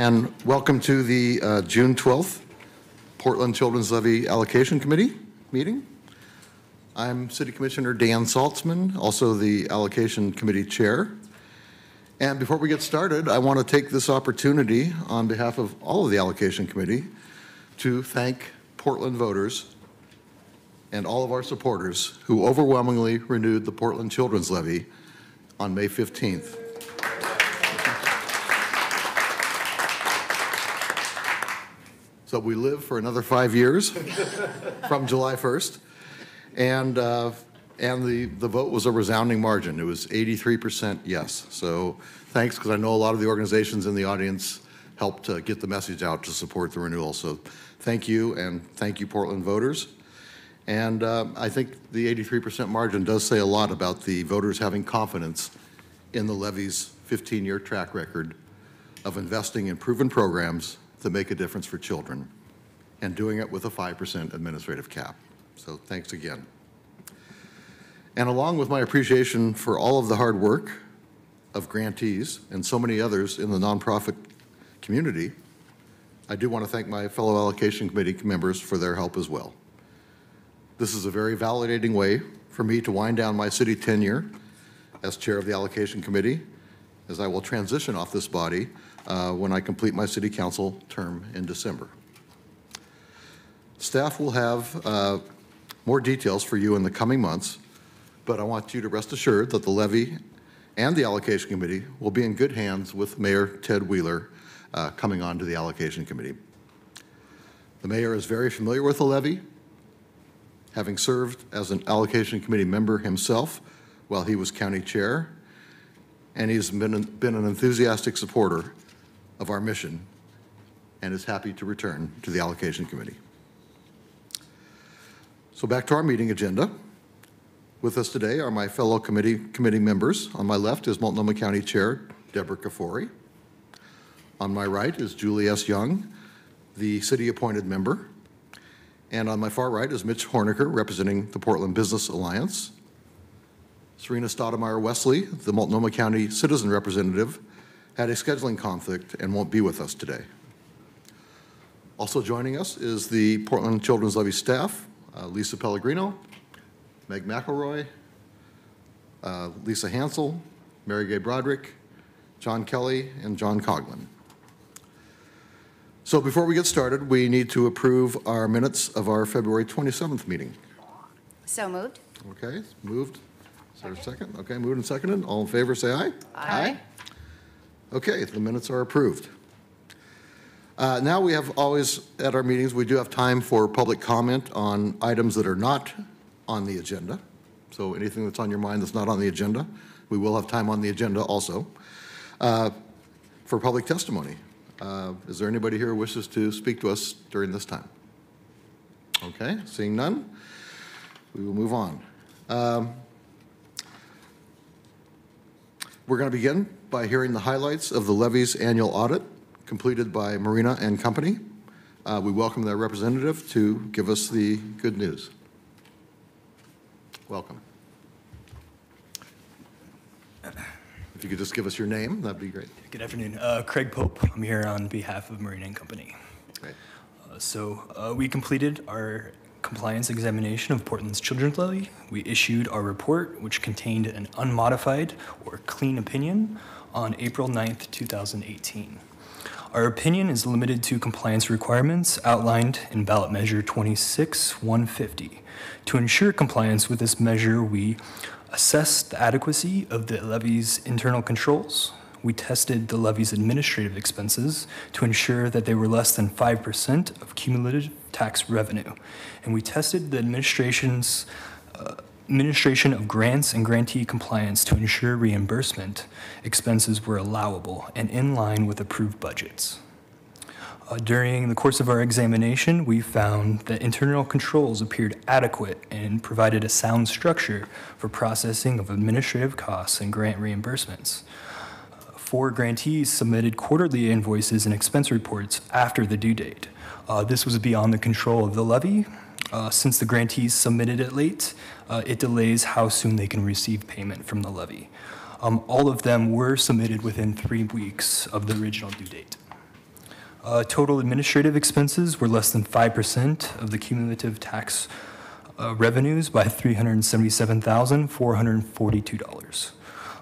and welcome to the June 12th Portland Children's Levy Allocation Committee meeting. I'm City Commissioner Dan Saltzman, also the Allocation Committee Chair. And before we get started, I want to take this opportunity on behalf of all of the Allocation Committee to thank Portland voters and all of our supporters who overwhelmingly renewed the Portland Children's Levy on May 15th. So we live for another 5 years from July 1st. And the vote was a resounding margin. It was 83% yes. So thanks, because I know a lot of the organizations in the audience helped get the message out to support the renewal. So thank you, and thank you, Portland voters. And I think the 83% margin does say a lot about the voters having confidence in the levy's 15-year track record of investing in proven programs that make a difference for children, and doing it with a 5% administrative cap. So thanks again. And along with my appreciation for all of the hard work of grantees and so many others in the nonprofit community, I do want to thank my fellow Allocation Committee members for their help as well. This is a very validating way for me to wind down my city tenure as chair of the Allocation Committee, as I will transition off this body when I complete my city council term in December. Staff will have more details for you in the coming months, but I want you to rest assured that the levy and the Allocation Committee will be in good hands with Mayor Ted Wheeler coming on to the Allocation Committee. The mayor is very familiar with the levy, having served as an Allocation Committee member himself while he was county chair, and he's been an enthusiastic supporter of our mission and is happy to return to the Allocation Committee. So back to our meeting agenda. With us today are my fellow committee members. On my left is Multnomah County Chair Deborah Kafori. On my right is Julie S. Young, the city-appointed member. And on my far right is Mitch Horniker, representing the Portland Business Alliance. Serena Stoudemire Wesley, the Multnomah County citizen representative, had a scheduling conflict and won't be with us today. Also joining us is the Portland Children's Levy staff, Lisa Pellegrino, Meg McElroy, Lisa Hansel, Mary Gay Broderick, John Kelly, and John Coughlin. So before we get started, we need to approve our minutes of our February 27th meeting. So moved. Okay, moved. Is there a second? Okay, moved and seconded. All in favor, say aye. Aye. Okay, the minutes are approved. Now we have always, at our meetings, we do have time for public comment on items that are not on the agenda. So anything that's on your mind that's not on the agenda, we will have time on the agenda also. For public testimony, is there anybody here who wishes to speak to us during this time? Okay, seeing none, we will move on. We're going to begin by hearing the highlights of the levy's annual audit completed by Marina and Company. We welcome their representative to give us the good news. Welcome. If you could just give us your name, that'd be great. Good afternoon. Craig Pope. I'm here on behalf of Marina and Company. Great. We completed our compliance examination of Portland's Children's Levy. We issued our report, which contained an unmodified or clean opinion on April 9th, 2018. Our opinion is limited to compliance requirements outlined in ballot measure 26-150. To ensure compliance with this measure, we assessed the adequacy of the levy's internal controls. We tested the levy's administrative expenses to ensure that they were less than 5% of cumulative tax revenue. And we tested the administration of grants and grantee compliance to ensure reimbursement expenses were allowable and in line with approved budgets. During the course of our examination, we found that internal controls appeared adequate and provided a sound structure for processing of administrative costs and grant reimbursements. 4 grantees submitted quarterly invoices and expense reports after the due date. This was beyond the control of the levy. Since the grantees submitted it late, it delays how soon they can receive payment from the levy. All of them were submitted within 3 weeks of the original due date. Total administrative expenses were less than 5% of the cumulative tax revenues by $377,442.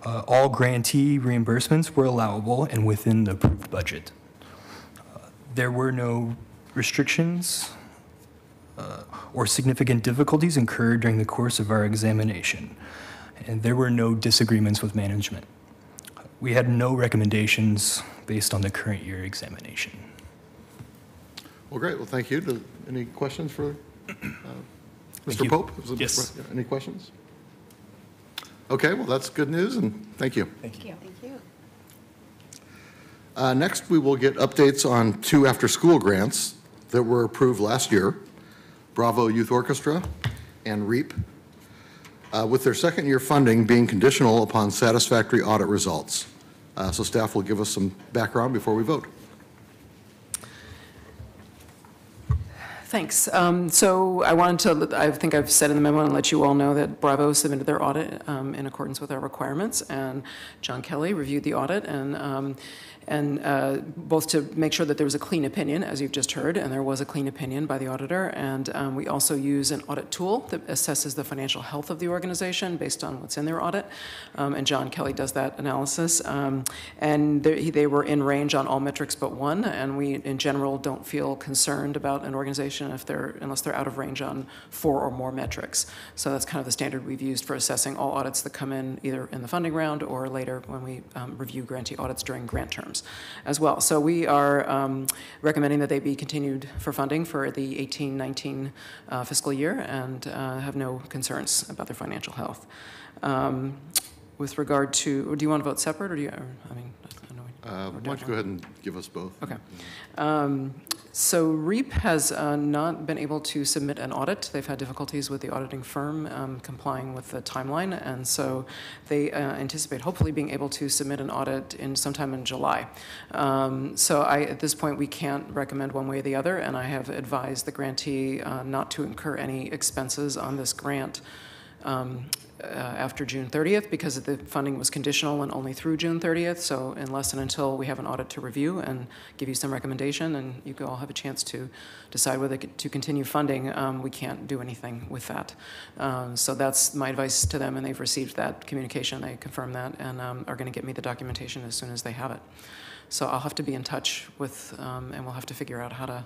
All grantee reimbursements were allowable and within the approved budget. There were no restrictions or significant difficulties incurred during the course of our examination, and there were no disagreements with management. We had no recommendations based on the current year examination. Well, great. Well, thank you. Any questions for Thank Mr. you. Pope? Yes. Any questions? Okay, well, that's good news, and thank you. Thank you. Thank you. Next, we will get updates on 2 after-school grants that were approved last year, Bravo Youth Orchestra and REAP, with their second-year funding being conditional upon satisfactory audit results. So staff will give us some background before we vote. Thanks. So I wanted to, I think I've said in the memo and let you all know that Bravo submitted their audit in accordance with our requirements, and John Kelly reviewed the audit, and both to make sure that there was a clean opinion, as you've just heard, and there was a clean opinion by the auditor, and we also use an audit tool that assesses the financial health of the organization based on what's in their audit, and John Kelly does that analysis, and they were in range on all metrics but one, and we, in general, don't feel concerned about an organization unless they're out of range on 4 or more metrics. So that's kind of the standard we've used for assessing all audits that come in either in the funding round or later when we review grantee audits during grant terms as well. So we are recommending that they be continued for funding for the 18-19 fiscal year, and have no concerns about their financial health. With regard to, do you want to vote separate, or do you, I mean, I know Why don't you go ahead and give us both? Okay. So REAP has not been able to submit an audit. They've had difficulties with the auditing firm complying with the timeline, and so they anticipate hopefully being able to submit an audit sometime in July. So at this point, we can't recommend one way or the other, and I have advised the grantee not to incur any expenses on this grant after June 30th, because the funding was conditional and only through June 30th. So unless and until we have an audit to review and give you some recommendation, and you can all have a chance to decide whether to continue funding, we can't do anything with that. So that's my advice to them, and they've received that communication. They confirmed that, and are going to get me the documentation as soon as they have it. So I'll have to be in touch with, and we'll have to figure out how to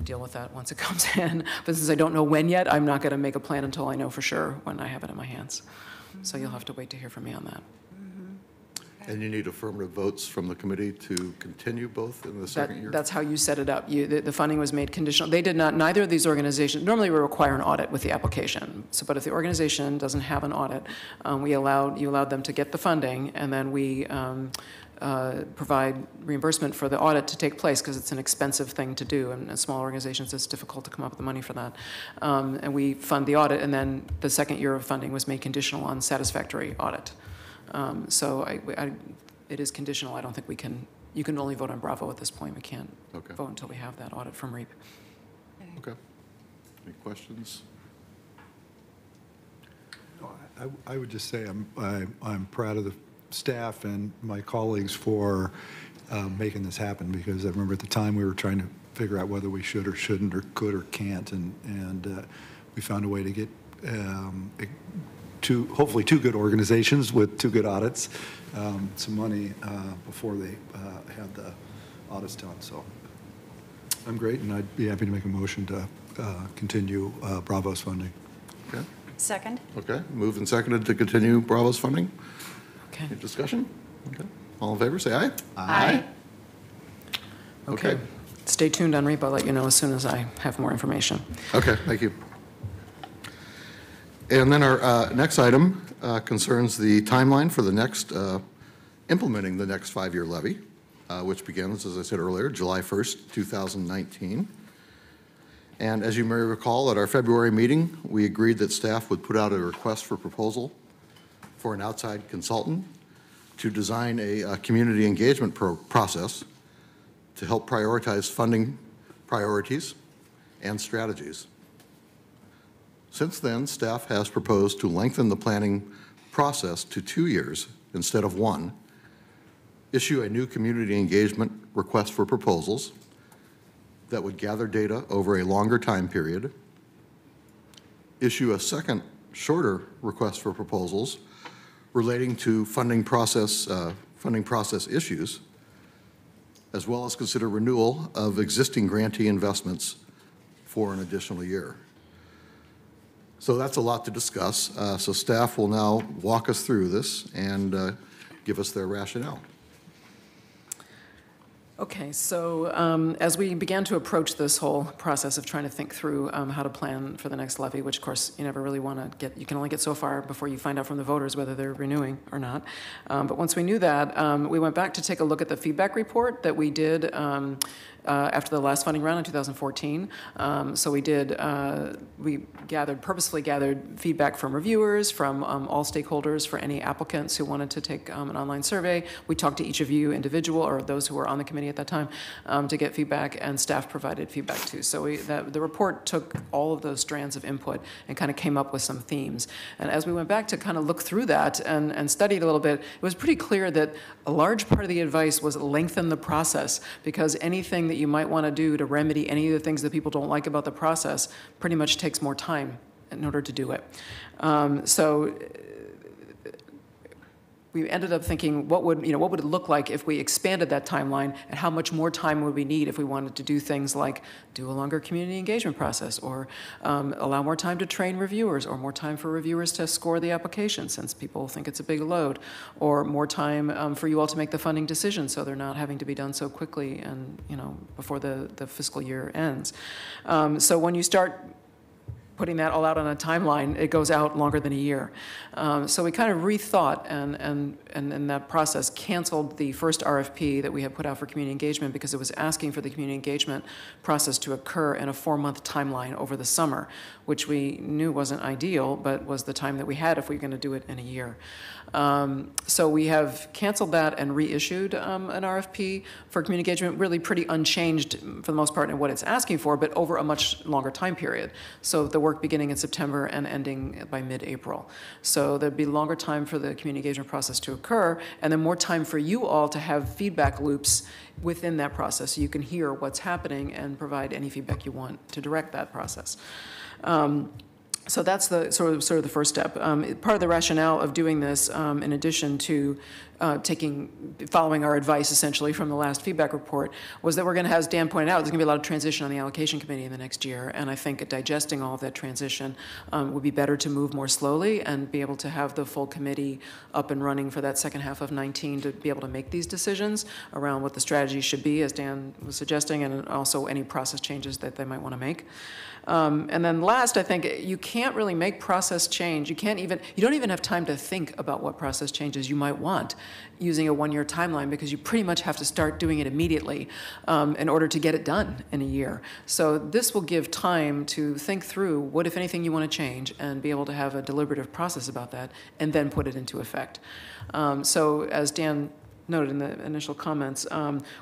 deal with that once it comes in. But since I don't know when yet, I'm not going to make a plan until I know for sure when I have it in my hands. So you'll have to wait to hear from me on that. And you need affirmative votes from the committee to continue both in the second year? That's how you set it up. The funding was made conditional. They did not, neither of these organizations, normally we require an audit with the application. So, but if the organization doesn't have an audit, you allowed them to get the funding, and then we provide reimbursement for the audit to take place, because it's an expensive thing to do, and in small organizations it's difficult to come up with the money for that. And we fund the audit, and then the second year of funding was made conditional on satisfactory audit. So it is conditional. I don't think we can, you can only vote on Bravo at this point. We can't vote until we have that audit from REAP. Okay. Any questions? I would just say I'm proud of the staff and my colleagues for making this happen, because I remember at the time we were trying to figure out whether we should or shouldn't or could or can't, and we found a way to get hopefully two good organizations with 2 good audits some money before they had the audits done. So I'm great, and I'd be happy to make a motion to continue Bravo's funding. Okay. Second. Okay. Moved and seconded to continue Bravo's funding. Okay. Any discussion? Okay. All in favor, say aye. Aye. Okay. Stay tuned on REAP. I'll let you know as soon as I have more information. Okay, thank you. And then our next item concerns the timeline for the next, implementing the next 5-year levy, which begins, as I said earlier, July 1st, 2019. And as you may recall, at our February meeting, we agreed that staff would put out a request for proposal for an outside consultant to design a community engagement process to help prioritize funding priorities and strategies. Since then, staff has proposed to lengthen the planning process to 2 years instead of 1, issue a new community engagement request for proposals, that would gather data over a longer time period, issue a second, shorter request for proposals relating to funding process issues, as well as consider renewal of existing grantee investments for an additional year. So that's a lot to discuss. So staff will now walk us through this and give us their rationale. Okay, so as we began to approach this whole process of trying to think through how to plan for the next levy, which of course you never really want to get, you can only get so far before you find out from the voters whether they're renewing or not. But once we knew that, we went back to take a look at the feedback report that we did after the last funding round in 2014. So we purposefully gathered feedback from reviewers, from all stakeholders, for any applicants who wanted to take an online survey. We talked to each of you individual, or those who were on the committee at that time, to get feedback, and staff provided feedback too. So the report took all of those strands of input and kind of came up with some themes. And as we went back to kind of look through that and studied a little bit, it was pretty clear that a large part of the advice was lengthen the process, because anything that you might want to do to remedy any of the things that people don't like about the process pretty much takes more time in order to do it. So we ended up thinking, what would it look like if we expanded that timeline, and how much more time would we need if we wanted to do things like do a longer community engagement process, or allow more time to train reviewers, or more time for reviewers to score the application since people think it's a big load, or more time for you all to make the funding decision so they're not having to be done so quickly and before the fiscal year ends. So when you start putting that all out on a timeline, it goes out longer than a year. So we kind of rethought and in that process canceled the first RFP that we had put out for community engagement, because it was asking for the community engagement process to occur in a 4-month timeline over the summer, which we knew wasn't ideal, but was the time that we had if we were going to do it in a year. So we have canceled that and reissued an RFP for community engagement, really pretty unchanged for the most part in what it's asking for, but over a much longer time period. So the work beginning in September and ending by mid-April. So there'd be longer time for the community engagement process to occur, and then more time for you all to have feedback loops within that process, so you can hear what's happening and provide any feedback you want to direct that process. So that's the sort of the first step. Part of the rationale of doing this, in addition to following our advice essentially from the last feedback report, was that we're going to, as Dan pointed out, there's going to be a lot of transition on the allocation committee in the next year, and I think digesting all of that transition would be better to move more slowly and be able to have the full committee up and running for that second half of 19 to be able to make these decisions around what the strategy should be, as Dan was suggesting, and also any process changes that they might want to make. And then last, I think you can't really make process change. You don't even have time to think about what process changes you might want using a 1-year timeline, because you pretty much have to start doing it immediately in order to get it done in a year. So this will give time to think through what, if anything, you want to change, and be able to have a deliberative process about that, and then put it into effect. So as Dan noted in the initial comments,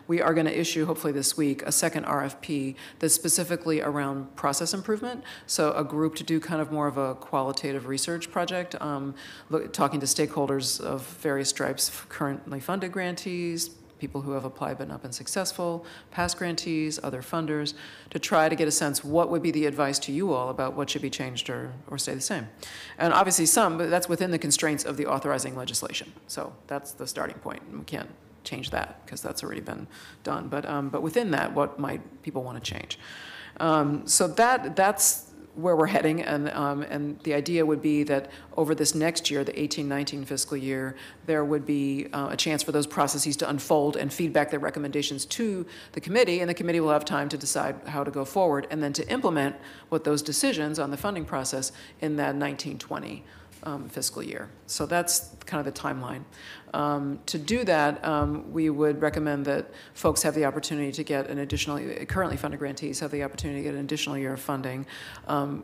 we are going to issue, hopefully this week, a second RFP that's specifically around process improvement. So a group to do kind of more of a qualitative research project, talking to stakeholders of various stripes, currently funded grantees, people who have applied but not been successful, past grantees, other funders, to try to get a sense what would be the advice to you all about what should be changed or stay the same. And obviously but that's within the constraints of the authorizing legislation. So that's the starting point. We can't change that because that's already been done. But within that, what might people want to change? So that's where we're heading, and the idea would be that over this next year, the 18-19 fiscal year, there would be a chance for those processes to unfold and feedback their recommendations to the committee, and the committee will have time to decide how to go forward, and then to implement what those decisions on the funding process in that 19-20 fiscal year. So that's kind of the timeline. To do that, we would recommend that folks have the opportunity to get an additional, currently funded grantees have the opportunity to get an additional year of funding.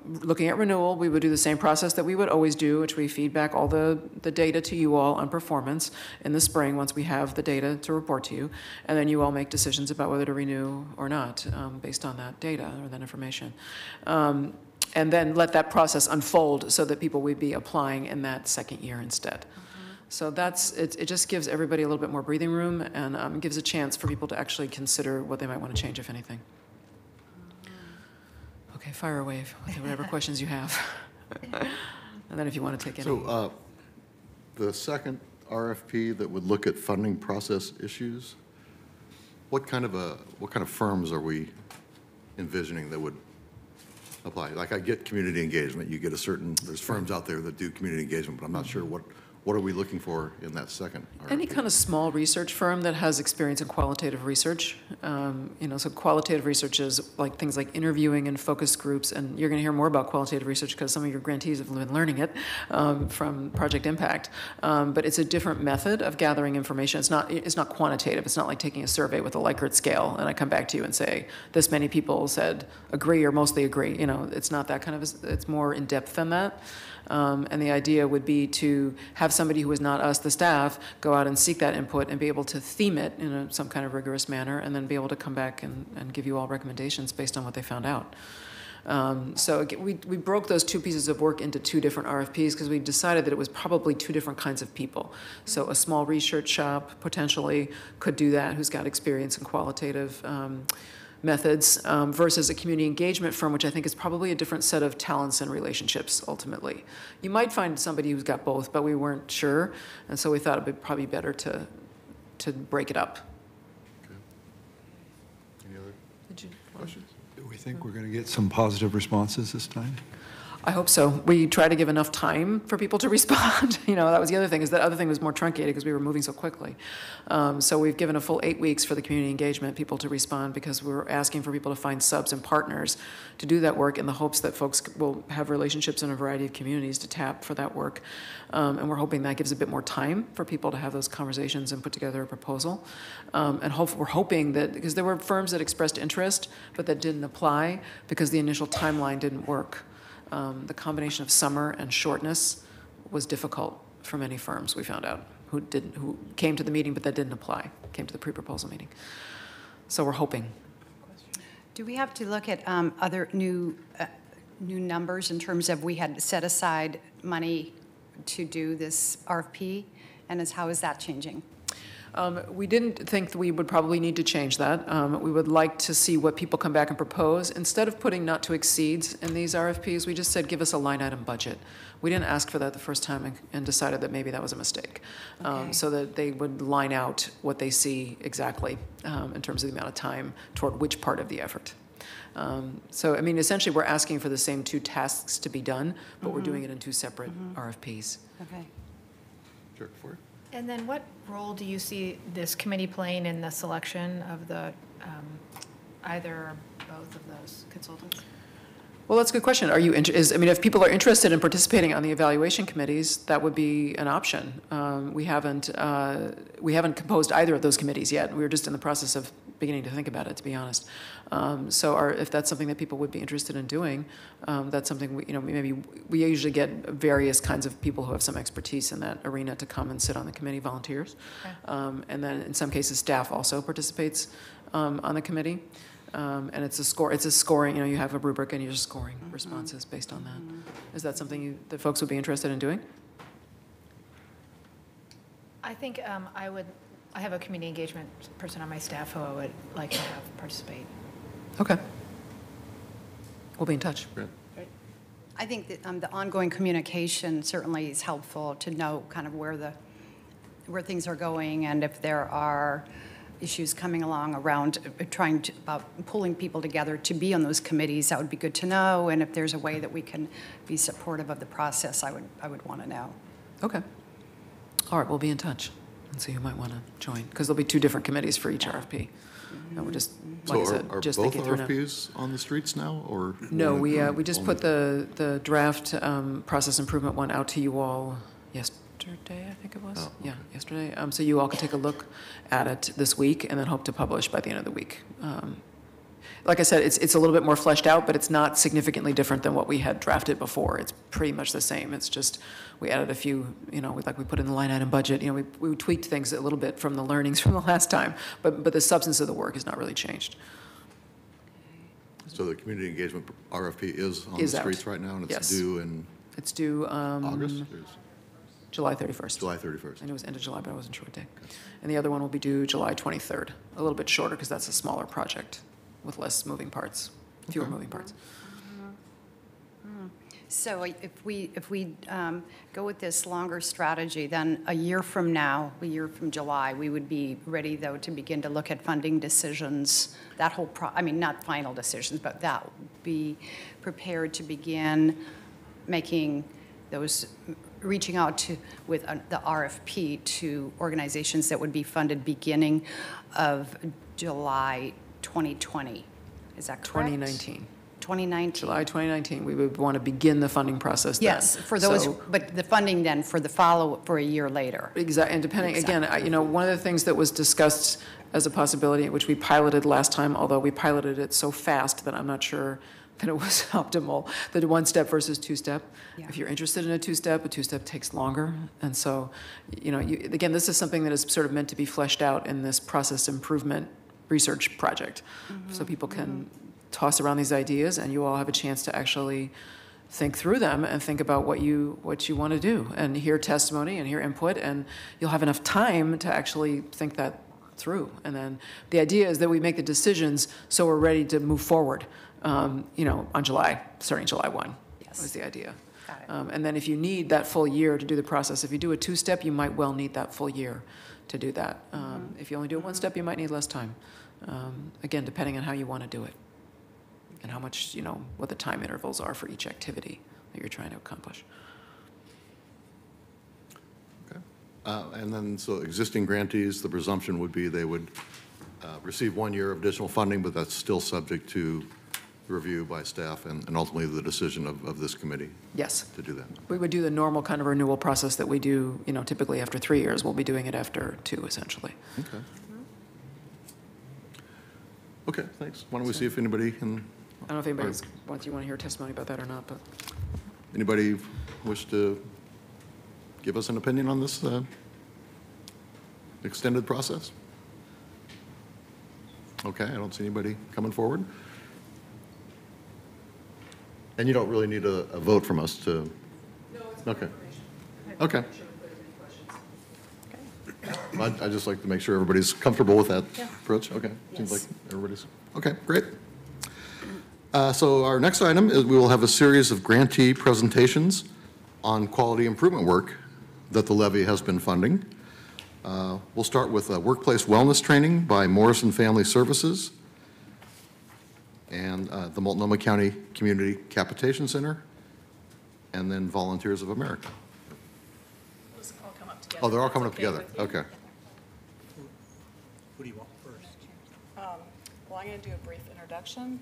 Looking at renewal, we would do the same process that we would always do, which we feed back all the data to you all on performance in the spring once we have the data to report to you, and then you all make decisions about whether to renew or not based on that data or that information. And then let that process unfold so that people would be applying in that second year instead. So it just gives everybody a little bit more breathing room, and gives a chance for people to actually consider what they might want to change, if anything. Okay, fire away with whatever questions you have. And then if you want to take any. So the second RFP that would look at funding process issues, what kind of firms are we envisioning that would apply? Like I get community engagement, you get there's firms out there that do community engagement, but I'm not sure what are we looking for in that second RFP? Any kind of small research firm that has experience in qualitative research. So qualitative research is like things like interviewing and focus groups, and you're going to hear more about qualitative research because some of your grantees have been learning it from Project Impact. But it's a different method of gathering information. It's not quantitative. It's not like taking a survey with a Likert scale, and I come back to you and say, this many people said agree or mostly agree. It's not that kind of, it's more in depth than that. And the idea would be to have somebody who is not us, the staff, go out and seek that input and be able to theme it in some kind of rigorous manner and then be able to come back and give you all recommendations based on what they found out. So again, we broke those two pieces of work into two different RFPs because we decided that it was probably two different kinds of people. So a small research shop potentially could do that, who's got experience in qualitative methods versus a community engagement firm, which I think is probably a different set of talents and relationships ultimately. You might find somebody who's got both, but we weren't sure, and so we thought it would be probably better to break it up. Okay. Any other Did you questions? Do we think we're going to get some positive responses this time? I hope so. We try to give enough time for people to respond. That was the other thing, is that other thing was more truncated because we were moving so quickly. So we've given a full 8 weeks for the community engagement people to respond because we're asking for people to find subs and partners to do that work in the hopes that folks will have relationships in a variety of communities to tap for that work. And we're hoping that gives a bit more time for people to have those conversations and put together a proposal. And we're hoping that, because there were firms that expressed interest, but that didn't apply because the initial timeline didn't work. The combination of summer and shortness was difficult for many firms, we found out, who came to the meeting but that didn't apply, came to the pre-proposal meeting. So we're hoping. Do we have to look at other new numbers in terms of we had set aside money to do this RFP, and how is that changing? We didn't think that we would probably need to change that. We would like to see what people come back and propose. Instead of putting not to exceeds in these RFPs, we just said, give us a line item budget. We didn't ask for that the first time and decided that maybe that was a mistake. Okay. So that they would line out what they see exactly in terms of the amount of time toward which part of the effort. So, essentially we're asking for the same two tasks to be done, but we're doing it in two separate RFPs. Okay. Sure, for it. And then what role do you see this committee playing in the selection of the either or both of those consultants? Well, that's a good question. Are you if people are interested in participating on the evaluation committees, that would be an option. We haven't composed either of those committees yet. We were just in the process of beginning to think about it, to be honest. If that's something that people would be interested in doing, that's something we usually get various kinds of people who have some expertise in that arena to come and sit on the committee, volunteers. Okay. And then in some cases, staff also participates on the committee. And it's a scoring, you have a rubric and you're just scoring responses based on that. Is that something that folks would be interested in doing? I think I have a community engagement person on my staff who I would like to have participate. Okay. We'll be in touch. Great. I think that the ongoing communication certainly is helpful to know kind of where things are going, and if there are issues coming along around about pulling people together to be on those committees, that would be good to know. And if there's a way that we can be supportive of the process, I would want to know. Okay. All right, we'll be in touch and see who might want to join, because there'll be two different committees for each RFP. And we'll just, like I said, are just both thinking through now. RFPs on the streets now, or? No, we just put the draft process improvement one out to you all yesterday, I think it was. Oh, okay. Yeah, yesterday. So you all can take a look at it this week and then hope to publish by the end of the week. Like I said, it's a little bit more fleshed out, but it's not significantly different than what we had drafted before. It's pretty much the same. It's just we added a few, we put in the line item budget. We tweaked things a little bit from the learnings from the last time, but the substance of the work has not really changed. So the community engagement RFP is on the Is out. streets right now, and it's Yes. due in It's due August? July 31st. July 31st. I knew it was end of July, but I wasn't sure what day. And the other one will be due July 23rd, a little bit shorter because that's a smaller project with less moving parts, fewer moving parts. So if we go with this longer strategy, then a year from now, a year from July, we would be ready, though, to begin to look at funding decisions, that whole, I mean, not final decisions, but that would be prepared to begin making those, reaching out to, with the RFP to organizations that would be funded beginning of July 2020. Is that correct? 2019. 2019. July 2019, we would want to begin the funding process then. Yes, for those, So- but the funding then for the for a year later. Exactly, and depending, again, you know, one of the things that was discussed as a possibility, which we piloted last time, although we piloted it so fast that I'm not sure that it was optimal, the one-step versus two-step. Yeah. If you're interested in a two-step takes longer. And so, you know, again, this is something that is sort of meant to be fleshed out in this process improvement research project. So people can toss around these ideas, and you all have a chance to actually think through them and think about what you want to do, and hear testimony and hear input, and you'll have enough time to actually think that through. And then the idea is that we make the decisions so we're ready to move forward, you know, on starting July 1. Yes. Was the idea. Got it. And then if you need that full year to do the process, if you do a two-step, you might well need that full year to do that. If you only do a one-step, you might need less time. Again, depending on how you want to do it and how much, you know, what the time intervals are for each activity that you're trying to accomplish. Okay. And then, so existing grantees, the presumption would be they would receive 1 year of additional funding, but that's still subject to review by staff and ultimately the decision of this committee Yes. to do that. We would do the normal kind of renewal process that we do, you know, typically after 3 years. We'll be doing it after 2, essentially. Okay. Okay, thanks. Why don't we see if anybody can, I don't know if anybody wants, you want to hear testimony about that or not, but. anybody wish to give us an opinion on this extended process? Okay, I don't see anybody coming forward. And you don't really need a vote from us to? No, it's okay. Okay. I'd just like to make sure everybody's comfortable with that approach. Okay, seems like everybody's, okay, great. So our next item is we will have a series of grantee presentations on quality improvement work that the Levy has been funding. We'll start with workplace wellness training by Morrison Family Services and the Multnomah County Community Capitation Center, and then Volunteers of America. Those all come up together. Oh, they're all That's coming up okay together, with you? okay. Who do you want first? Well, I'm going to do a brief introduction,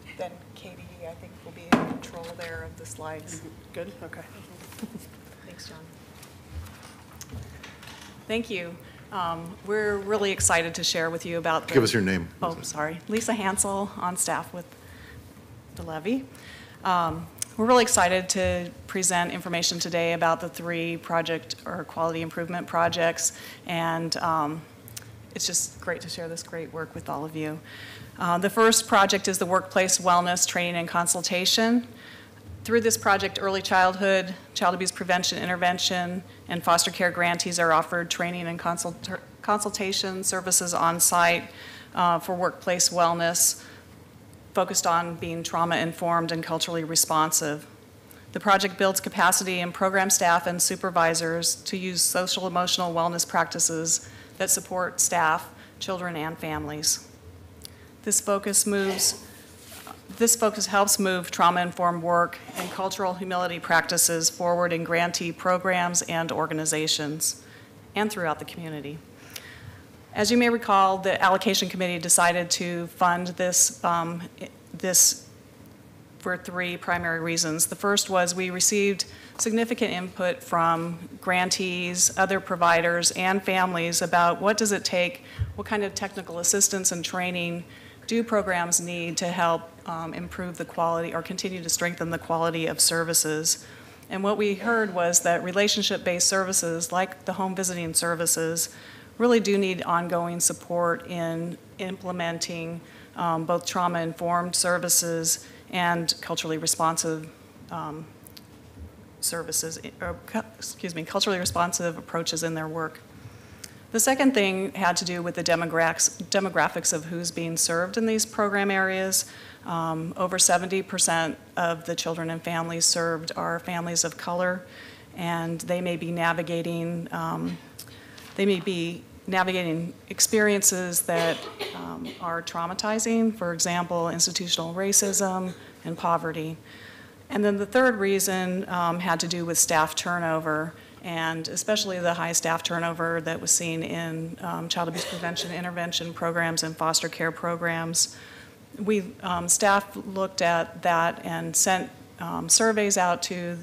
and then Katie, I think, will be in control there of the slides. Good, okay. Thanks, John. Thank you. We're really excited to share with you about Give us your name. Oh, sorry. Lisa Hansel, on staff with the Levy. We're really excited to present information today about the 3 project or quality improvement projects, and it's just great to share this great work with all of you. The first project is the workplace wellness training and consultation. Through this project, early childhood, child abuse prevention, intervention, and foster care grantees are offered training and consultation services on site for workplace wellness, focused on being trauma-informed and culturally responsive. The project builds capacity in program staff and supervisors to use social-emotional wellness practices that support staff, children, and families. This focus helps move trauma-informed work and cultural humility practices forward in grantee programs and organizations, and throughout the community. As you may recall, the allocation committee decided to fund this for 3 primary reasons. The first was we received significant input from grantees, other providers, and families about what does it take, what kind of technical assistance and training do programs need to help improve the quality or continue to strengthen the quality of services. And what we heard was that relationship-based services, like the home visiting services, really do need ongoing support in implementing both trauma-informed services and culturally responsive services, culturally responsive approaches in their work. The second thing had to do with the demographics of who's being served in these program areas. Over 70% of the children and families served are families of color, and they may be navigating experiences that are traumatizing, for example, institutional racism and poverty. And then the third reason had to do with staff turnover, and especially the high staff turnover that was seen in child abuse prevention intervention programs and foster care programs. Staff looked at that and sent surveys out to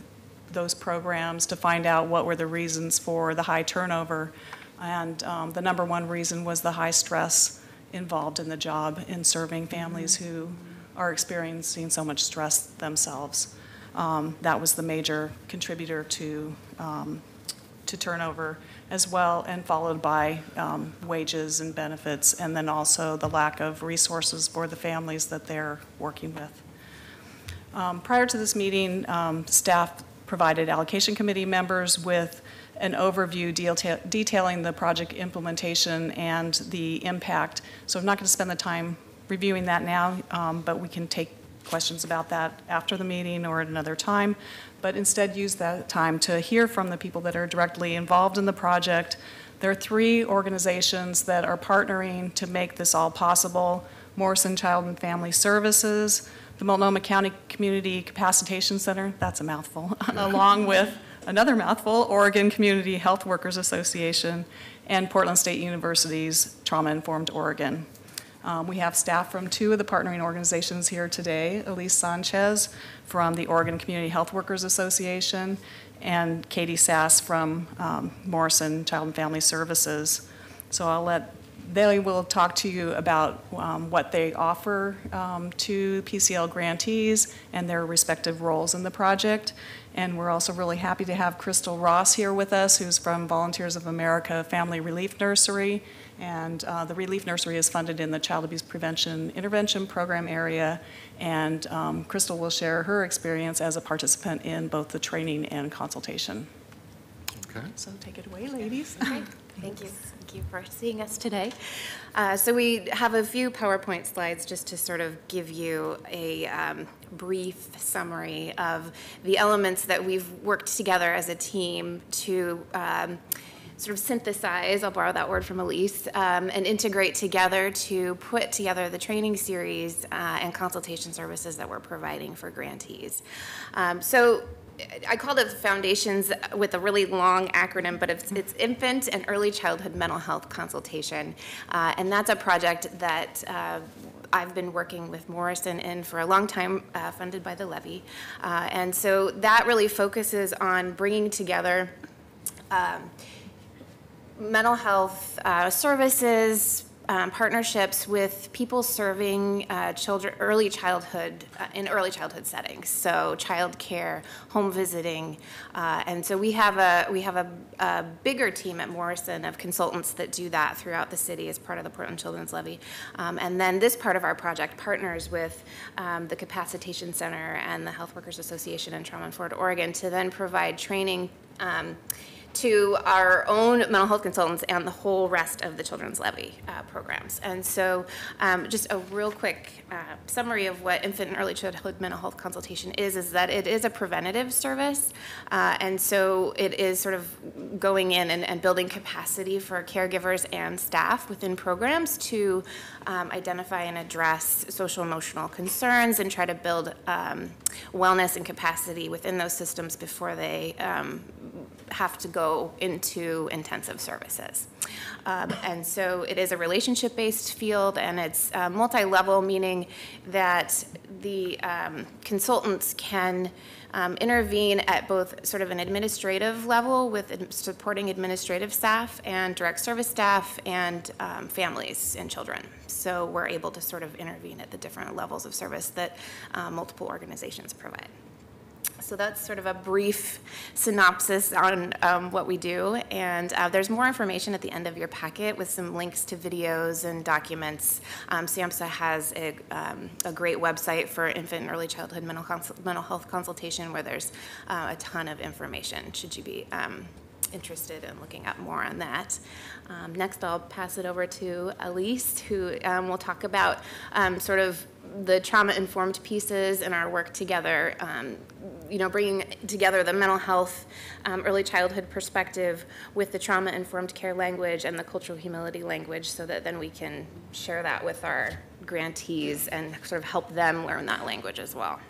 those programs to find out what were the reasons for the high turnover. And the number one reason was the high stress involved in the job in serving families who are experiencing so much stress themselves. That was the major contributor to turnover as well, and followed by wages and benefits, and then also the lack of resources for the families that they're working with. Prior to this meeting, staff provided allocation committee members with an overview detailing the project implementation and the impact. So I'm not going to spend the time reviewing that now, but we can take questions about that after the meeting or at another time, but instead use that time to hear from the people that are directly involved in the project. There are 3 organizations that are partnering to make this all possible: Morrison Child and Family Services, the Multnomah County Community Capacitation Center, that's a mouthful, along with another mouthful, Oregon Community Health Workers Association, and Portland State University's Trauma Informed Oregon. We have staff from 2 of the partnering organizations here today, Elise Sanchez from the Oregon Community Health Workers Association and Katie Sass from Morrison Child and Family Services. So they will talk to you about what they offer to PCL grantees and their respective roles in the project. And we're also really happy to have Crystal Ross here with us, who's from Volunteers of America Family Relief Nursery. And the Relief Nursery is funded in the Child Abuse Prevention Intervention Program area. And Crystal will share her experience as a participant in both the training and consultation. Okay. So take it away, ladies. Okay. Thank you. Thank you for seeing us today. So we have a few PowerPoint slides just to sort of give you a brief summary of the elements that we've worked together as a team to sort of synthesize, I'll borrow that word from Elise, and integrate together to put together the training series and consultation services that we're providing for grantees. So I called it Foundations with a really long acronym, but it's Infant and Early Childhood Mental Health Consultation. And that's a project that I've been working with Morrison in for a long time, funded by the Levy. And so that really focuses on bringing together mental health services, partnerships with people serving children in early childhood settings, so child care, home visiting, and so we have a bigger team at Morrison of consultants that do that throughout the city as part of the Portland Children's Levy, and then this part of our project partners with the Capacitation Center and the Health Workers Association in Trauma Informed Oregon to then provide training to our own mental health consultants and the whole rest of the Children's Levy programs. And so just a real quick summary of what infant and early childhood mental health consultation is that it is a preventative service. And so it is sort of going in and building capacity for caregivers and staff within programs to identify and address social emotional concerns and try to build wellness and capacity within those systems before they have to go into intensive services. And so it is a relationship-based field, and it's multi-level, meaning that the consultants can intervene at both sort of an administrative level with supporting administrative staff and direct service staff and families and children. So we're able to sort of intervene at the different levels of service that multiple organizations provide. So that's sort of a brief synopsis on what we do, and there's more information at the end of your packet with some links to videos and documents. SAMHSA has a great website for infant and early childhood mental health consultation where there's a ton of information should you be interested in looking at more on that. Next, I'll pass it over to Elise, who will talk about sort of the trauma-informed pieces in our work together, bringing together the mental health, early childhood perspective with the trauma-informed care language and the cultural humility language, so that then we can share that with our grantees and sort of help them learn that language as well.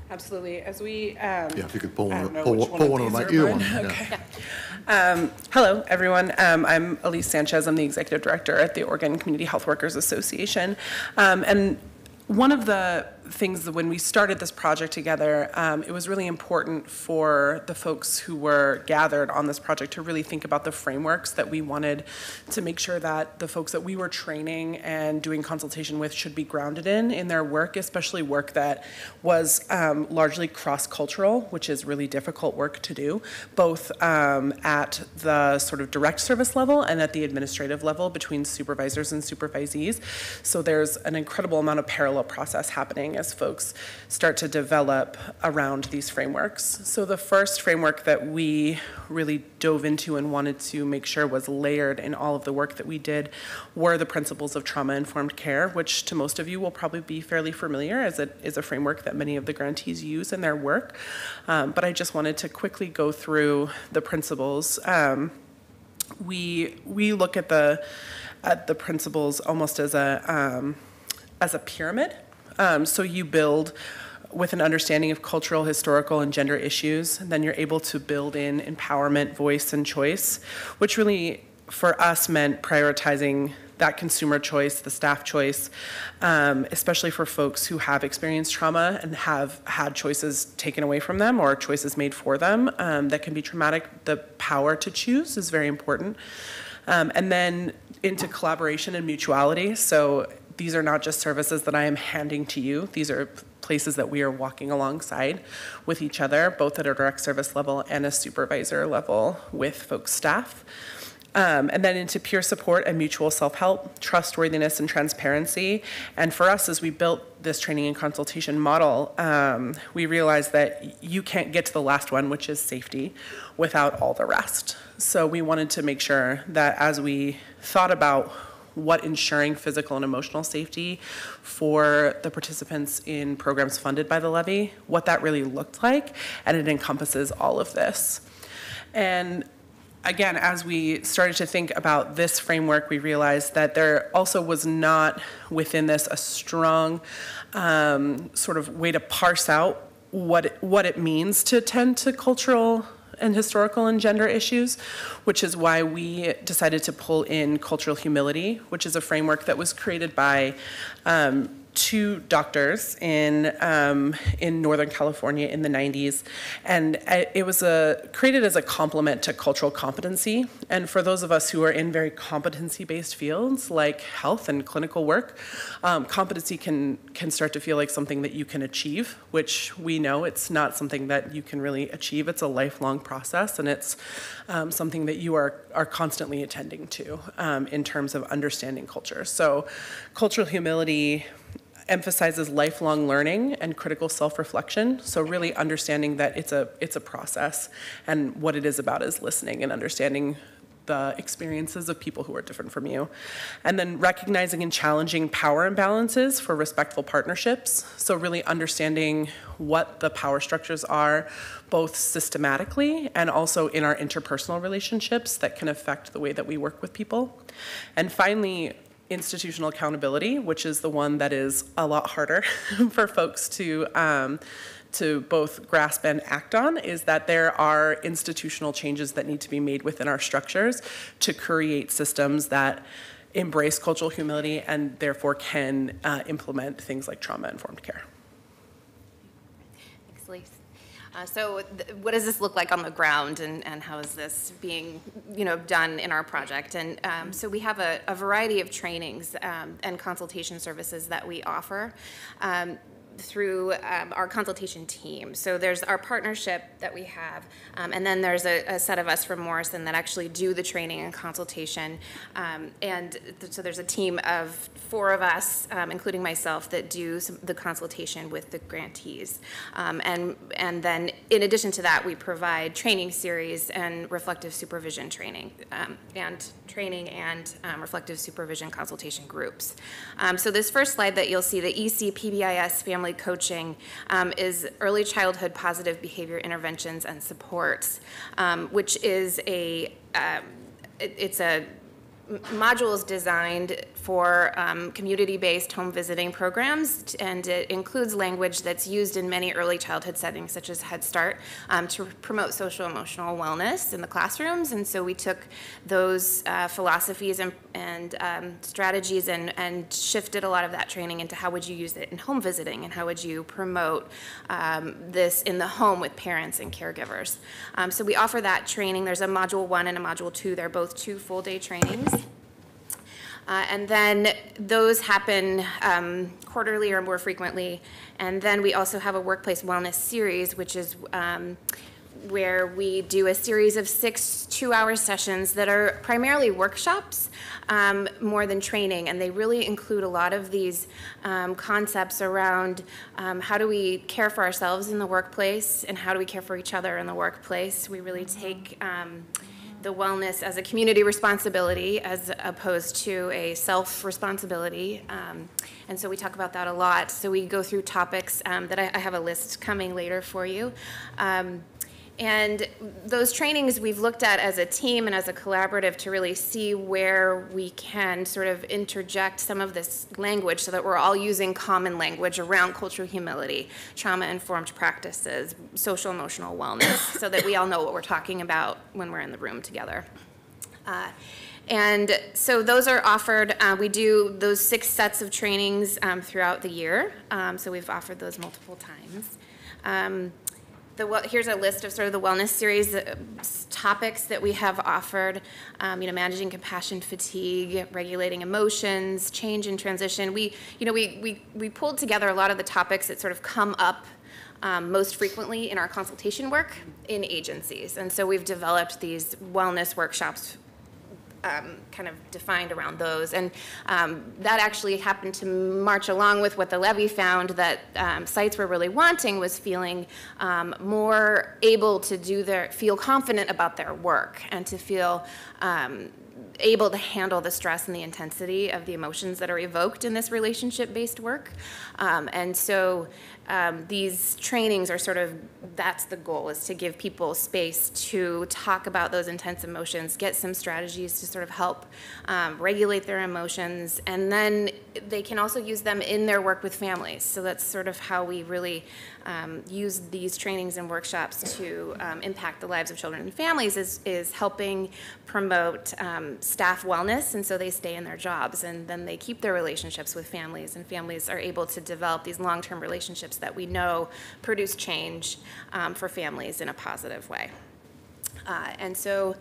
Absolutely. As we, Yeah, if you could pull I one, don't know which pull one of of my, these either are one. mine. Yeah. hello, everyone. I'm Elise Sanchez. I'm the executive director at the Oregon Community Health Workers Association. And one of the things that when we started this project together, it was really important for the folks who were gathered on this project to really think about the frameworks that we wanted to make sure that the folks that we were training and doing consultation with should be grounded in their work, especially work that was largely cross-cultural, which is really difficult work to do, both at the sort of direct service level and at the administrative level between supervisors and supervisees. So there's an incredible amount of parallel process happening as folks start to develop around these frameworks. So the first framework that we really dove into and wanted to make sure was layered in all of the work that we did were the principles of trauma-informed care, which to most of you will probably be fairly familiar, as it is a framework that many of the grantees use in their work. But I just wanted to quickly go through the principles. We look at the principles almost as a pyramid. So you build with an understanding of cultural, historical, and gender issues, and then you're able to build in empowerment, voice, and choice, which really, for us, meant prioritizing that consumer choice, the staff choice, especially for folks who have experienced trauma and have had choices taken away from them or choices made for them that can be traumatic. The power to choose is very important. And then into collaboration and mutuality. So these are not just services that I am handing to you. These are places that we are walking alongside with each other, both at a direct service level and a supervisor level with folks' staff. And then into peer support and mutual self-help, trustworthiness and transparency. And for us, as we built this training and consultation model, we realized that you can't get to the last one, which is safety, without all the rest. So we wanted to make sure that as we thought about what ensuring physical and emotional safety for the participants in programs funded by the Levy, what that really looked like, and it encompasses all of this. And again, as we started to think about this framework, we realized that there also was not within this a strong sort of way to parse out what it means to tend to cultural and historical and gender issues, which is why we decided to pull in cultural humility, which is a framework that was created by two doctors in Northern California in the 90s. And it was created as a complement to cultural competency. And for those of us who are in very competency-based fields like health and clinical work, competency can start to feel like something that you can achieve, which we know it's not something that you can really achieve. It's a lifelong process, and it's something that you are constantly attending to in terms of understanding culture. So cultural humility emphasizes lifelong learning and critical self-reflection. So really understanding that it's a process, and what it is about is listening and understanding the experiences of people who are different from you. And then recognizing and challenging power imbalances for respectful partnerships. So really understanding what the power structures are, both systematically and also in our interpersonal relationships that can affect the way that we work with people. And finally, institutional accountability, which is the one that is a lot harder for folks to both grasp and act on, is that there are institutional changes that need to be made within our structures to create systems that embrace cultural humility and therefore can implement things like trauma-informed care. Thanks, Lise. So what does this look like on the ground, and how is this being done in our project? And so we have a variety of trainings and consultation services that we offer. through our consultation team. So there's our partnership that we have, and then there's a set of us from Morrison that actually do the training and consultation. So there's a team of 4 of us, including myself, that do the consultation with the grantees. And then in addition to that, we provide training series and reflective supervision training, and reflective supervision consultation groups. So this first slide that you'll see, the EC-PBIS family coaching, is early childhood positive behavior interventions and supports, which is it's a modules designed for community-based home visiting programs, and it includes language that's used in many early childhood settings, such as Head Start, to promote social emotional wellness in the classrooms. And so we took those philosophies and strategies and shifted a lot of that training into how would you use it in home visiting, and how would you promote this in the home with parents and caregivers. So we offer that training. There's a Module 1 and a Module 2. They're both 2 full-day trainings. And then those happen quarterly or more frequently. And then we also have a workplace wellness series, which is where we do a series of 6 two-hour sessions that are primarily workshops more than training. And they really include a lot of these concepts around how do we care for ourselves in the workplace, and how do we care for each other in the workplace. We really take the wellness as a community responsibility as opposed to a self-responsibility. And so we talk about that a lot. So we go through topics that I have a list coming later for you. And those trainings we've looked at as a team and as a collaborative to really see where we can sort of interject some of this language so that we're all using common language around cultural humility, trauma-informed practices, social emotional wellness, so that we all know what we're talking about when we're in the room together. And so those are offered, we do those 6 sets of trainings throughout the year. So we've offered those multiple times. Here's a list of sort of the wellness series topics that we have offered. Managing compassion fatigue, regulating emotions, change and transition. We pulled together a lot of the topics that sort of come up most frequently in our consultation work in agencies. And so we've developed these wellness workshops kind of defined around those. And that actually happened to march along with what the Levy found that sites were really wanting, was feeling more able to feel confident about their work, and to feel able to handle the stress and the intensity of the emotions that are evoked in this relationship-based work. And so these trainings are sort of, that's the goal, is to give people space to talk about those intense emotions, get some strategies to sort of help regulate their emotions, and then they can also use them in their work with families. So that's sort of how we really use these trainings and workshops to impact the lives of children and families, is helping promote staff wellness, and so they stay in their jobs, and then they keep their relationships with families, and families are able to develop these long-term relationships that we know produce change for families in a positive way. And so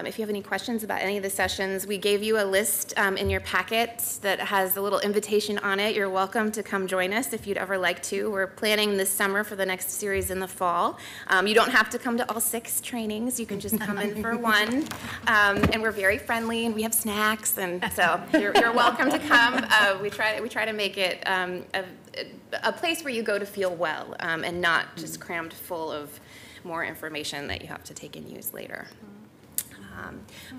if you have any questions about any of the sessions, we gave you a list in your packet that has a little invitation on it. You're welcome to come join us if you'd ever like to. We're planning this summer for the next series in the fall. You don't have to come to all 6 trainings. You can just come in for one. And we're very friendly, and we have snacks, and so you're welcome to come. We try to make it a place where you go to feel well, and not just crammed full of more information that you have to take and use later.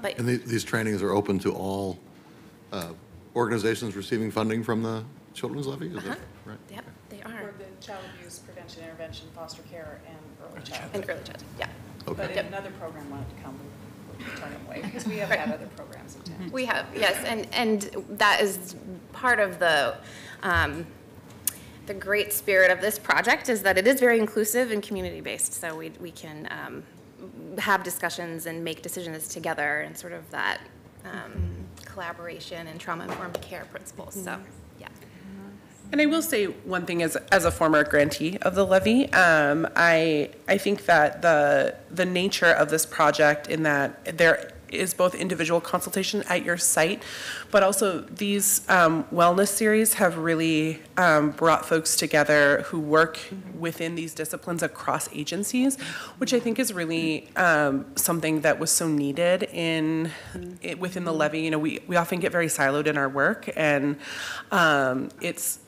And these trainings are open to all organizations receiving funding from the Children's Levy? Is that right? Yep, they are. For the child abuse prevention, intervention, foster care, and early childhood. And early childhood, yeah. Okay. But if another program wanted to come, we would turn them away, because we have had other programs in town. We have, yes, and that is part of the great spirit of this project, is that it is very inclusive and community-based, so we can have discussions and make decisions together, and sort of that collaboration and trauma-informed care principles. So, yeah. And I will say one thing, as a former grantee of the Levy, I think that the nature of this project, in that is both individual consultation at your site, but also these wellness series have really brought folks together who work within these disciplines across agencies, which I think is really something that was so needed within the Levy. You know, we often get very siloed in our work, and it's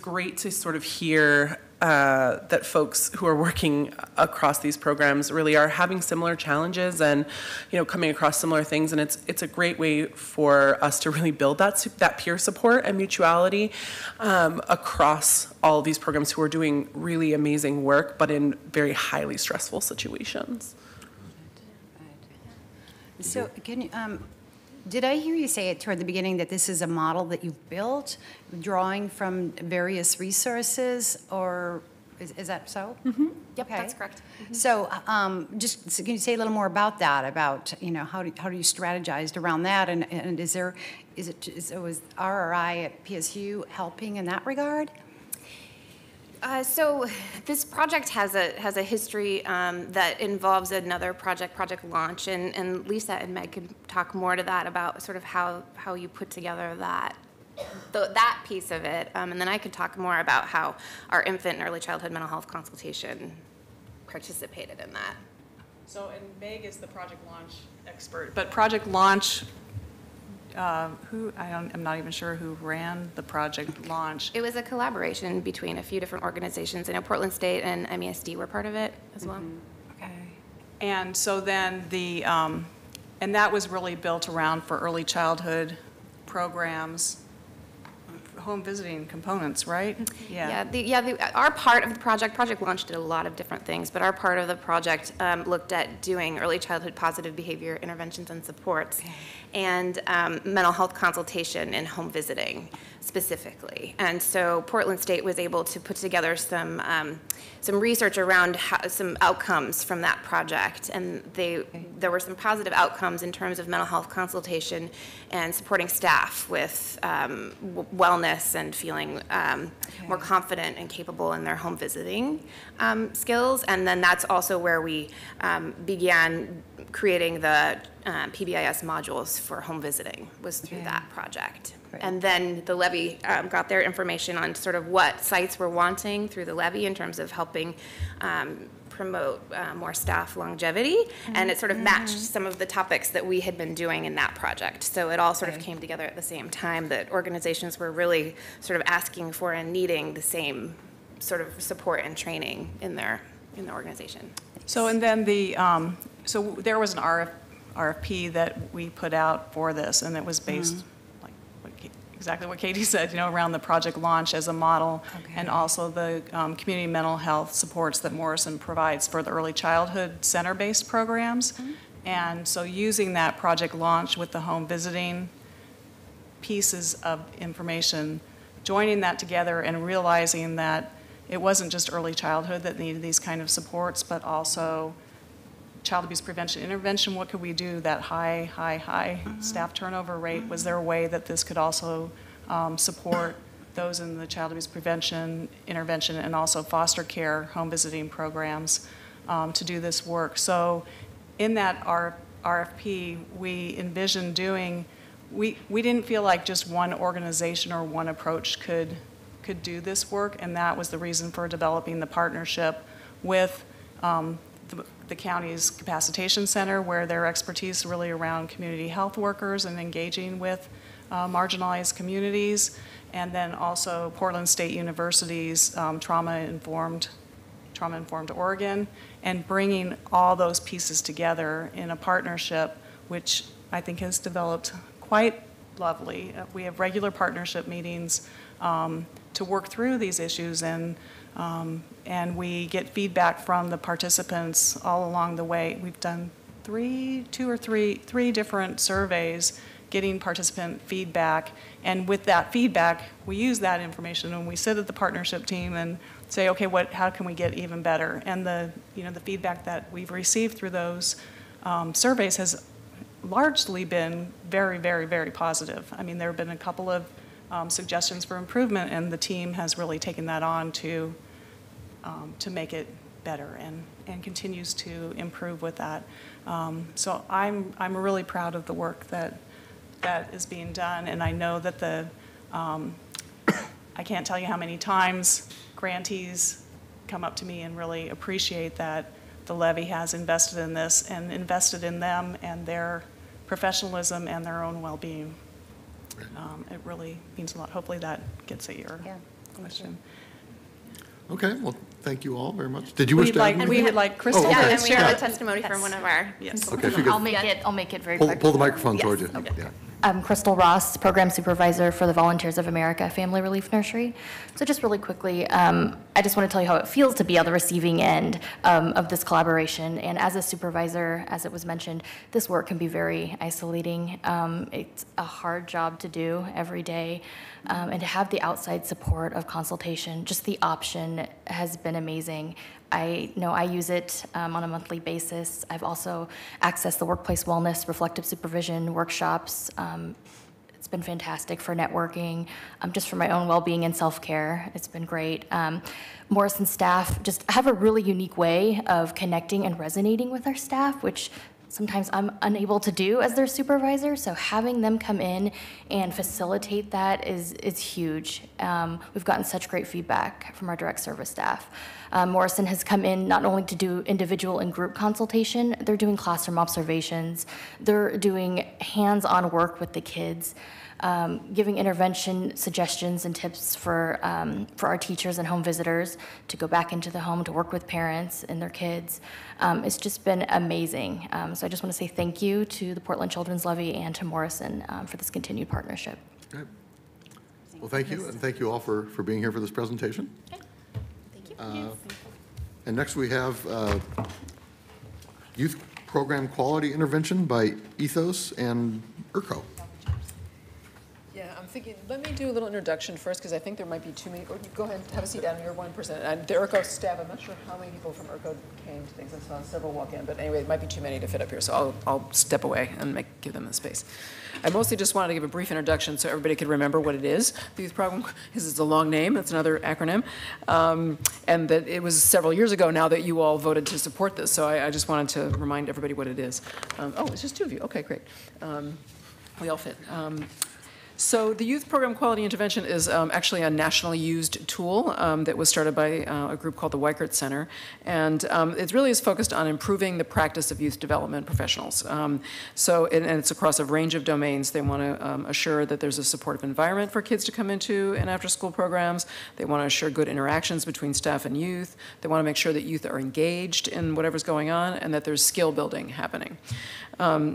great to sort of hear that folks who are working across these programs really are having similar challenges and, you know, coming across similar things. And it's a great way for us to really build that peer support and mutuality across all of these programs who are doing really amazing work, but in very highly stressful situations. So can you, did I hear you say it toward the beginning that this is a model that you've built, drawing from various resources, or is that so? Mm-hmm. Yep, Okay. that's correct. Mm-hmm. So can you say a little more about that, about, you know, how do you strategize around that? And is RRI at PSU helping in that regard? So this project has a history that involves another project, Project Launch, and Lisa and Meg could talk more to that about sort of how you put together that piece of it, and then I could talk more about how our infant and early childhood mental health consultation participated in that. So, and Meg is the Project Launch expert, but Project Launch, I'm not even sure who ran the Project Launch. It was a collaboration between a few different organizations. I know Portland State and MESD were part of it as well. Okay. And so then and that was really built around for early childhood programs, home visiting components, right? Our part of the project, Project Launch did a lot of different things, but our part of the project looked at doing early childhood positive behavior interventions and supports, and mental health consultation and home visiting specifically. And so Portland State was able to put together some research around some outcomes from that project, and there were some positive outcomes in terms of mental health consultation and supporting staff with wellness and feeling more confident and capable in their home visiting skills. And then that's also where we began creating the PBIS modules for home visiting, was through that project. Great. And then the Levy got their information on sort of what sites were wanting through the Levy in terms of helping promote more staff longevity, and it sort of matched some of the topics that we had been doing in that project. So it all sort of came together at the same time, that organizations were really sort of asking for and needing the same sort of support and training in the organization. So, and then so there was an RFP that we put out for this, and it was based exactly what Katie said, you know, around the Project Launch as a model, and also the community mental health supports that Morrison provides for the early childhood center-based programs. And so using that Project Launch with the home visiting pieces of information, joining that together and realizing that it wasn't just early childhood that needed these kind of supports, but also child abuse prevention intervention. What could we do? That high staff turnover rate. Was there a way that this could also support those in the child abuse prevention intervention and also foster care home visiting programs to do this work? So in that RFP, we envisioned doing, we didn't feel like just one organization or one approach could do this work, and that was the reason for developing the partnership with the county's capacitation center, where their expertise really around community health workers and engaging with marginalized communities, and then also Portland State University's trauma-informed Oregon, and bringing all those pieces together in a partnership, which I think has developed quite lovely. We have regular partnership meetings to work through these issues, and we get feedback from the participants all along the way. We've done three different surveys getting participant feedback, and with that feedback, we use that information and we sit at the partnership team and say, okay, how can we get even better? And the feedback that we've received through those surveys has largely been very, very, very positive. I mean, there have been a couple of suggestions for improvement, and the team has really taken that on to make it better and continues to improve with that. So I'm really proud of the work that is being done, and I know that I can't tell you how many times grantees come up to me and really appreciate that the Levy has invested in this and invested in them and their professionalism and their own well-being. It really means a lot. Hopefully that gets at your question. Okay, well, thank you all very much. Did you wish to add We anything? would like Crystal okay. Yeah, to and we have share. a testimony from one of our Yes. Okay, if you could I'll make it very pull, quick. pull the microphone Yes, towards you. okay. Yeah. I'm Crystal Ross, Program Supervisor for the Volunteers of America Family Relief Nursery. So just really quickly, I just want to tell you how it feels to be on the receiving end of this collaboration. And as a supervisor, as it was mentioned, this work can be very isolating. It's a hard job to do every day. And to have the outside support of consultation, just the option has been amazing. I know I use it on a monthly basis. I've also accessed the workplace wellness, reflective supervision workshops. It's been fantastic for networking, just for my own well-being and self-care. It's been great. Morrison staff just have a really unique way of connecting and resonating with our staff, which sometimes I'm unable to do as their supervisor. So having them come in and facilitate that is huge. We've gotten such great feedback from our direct service staff. Morrison has come in not only to do individual and group consultation, they're doing classroom observations, they're doing hands-on work with the kids, giving intervention suggestions and tips for our teachers and home visitors to go back into the home to work with parents and their kids. It's just been amazing. So I just want to say thank you to the Portland Children's Levy and to Morrison for this continued partnership. Great. Well, thank you, and thank you all for being here for this presentation. Okay. Thank you. And next we have Youth Program Quality Intervention by Ethos and ERCO. Yeah, I'm thinking, let me do a little introduction first, because I think there might be too many, or go ahead, have a seat down, you're 1%. And the ERCO staff, I'm not sure how many people from ERCO came to things, I saw several walk in, but anyway, it might be too many to fit up here, so I'll step away and give them the space. I mostly just wanted to give a brief introduction so everybody could remember what it is. The youth program, because it's a long name, it's another acronym, and that it was several years ago now that you all voted to support this, so I just wanted to remind everybody what it is. Oh, it's just two of you, okay, great. We all fit. So the Youth Program Quality Intervention is actually a nationally used tool that was started by a group called the Weichert Center. And it really is focused on improving the practice of youth development professionals. And it's across a range of domains. They want to assure that there's a supportive environment for kids to come into in after-school programs. They want to assure good interactions between staff and youth. They want to make sure that youth are engaged in whatever's going on and that there's skill building happening.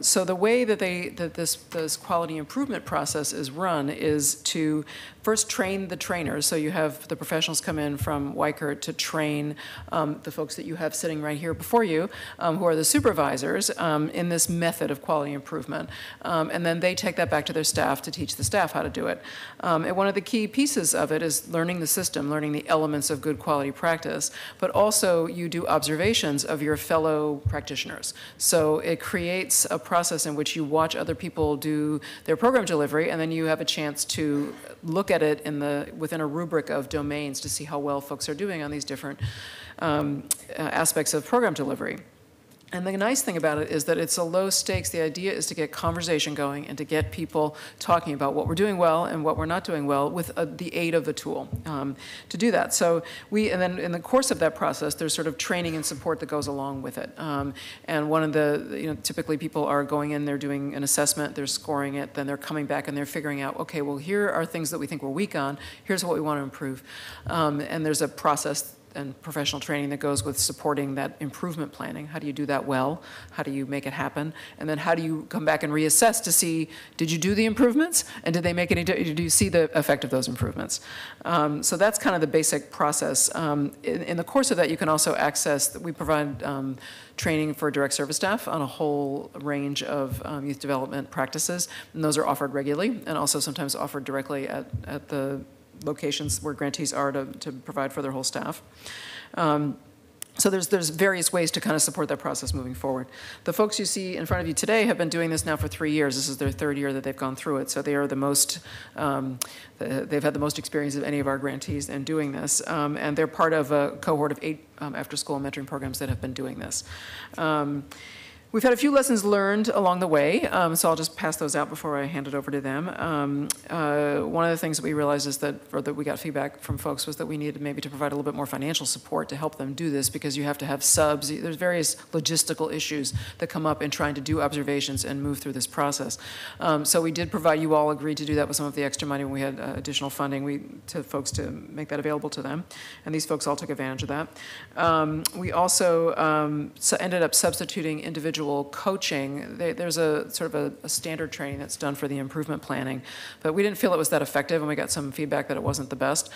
So the way that this quality improvement process is run is to first train the trainers. So you have the professionals come in from Weichert to train the folks that you have sitting right here before you, who are the supervisors in this method of quality improvement. And then they take that back to their staff to teach the staff how to do it. And one of the key pieces of it is learning the system, learning the elements of good quality practice, but also you do observations of your fellow practitioners. So it creates a process in which you watch other people do their program delivery, and then you have a chance to look at it within a rubric of domains to see how well folks are doing on these different aspects of program delivery. And the nice thing about it is that it's a low stakes. The idea is to get conversation going and to get people talking about what we're doing well and what we're not doing well with the aid of the tool to do that. So and then in the course of that process, there's sort of training and support that goes along with it. And one of typically people are going in, they're doing an assessment, they're scoring it, then they're coming back and they're figuring out, okay, well, here are things that we think we're weak on, here's what we want to improve. And there's a process and professional training that goes with supporting that improvement planning. How do you do that well? How do you make it happen? And then how do you come back and reassess to see, did you do the improvements? And did they make any, do you see the effect of those improvements? So that's kind of the basic process. In the course of that, you can also access, we provide training for direct service staff on a whole range of youth development practices. And those are offered regularly and also sometimes offered directly at the locations where grantees are to provide for their whole staff. So there's various ways to kind of support that process moving forward. The folks you see in front of you today have been doing this now for 3 years. This is their 3rd year that they've gone through it. So they are the most, they've had the most experience of any of our grantees in doing this. And they're part of a cohort of 8 after-school mentoring programs that have been doing this. We've had a few lessons learned along the way, so I'll just pass those out before I hand it over to them. One of the things that we realized is that, or that we got feedback from folks, was that we needed maybe to provide a little bit more financial support to help them do this, because you have to have subs. There's various logistical issues that come up in trying to do observations and move through this process. So we did provide, you all agreed to do that with some of the extra money when we had additional funding to folks to make that available to them, and these folks all took advantage of that. We also ended up substituting individual coaching. There's a sort of a standard training that's done for the improvement planning, but we didn't feel it was that effective, and we got some feedback that it wasn't the best.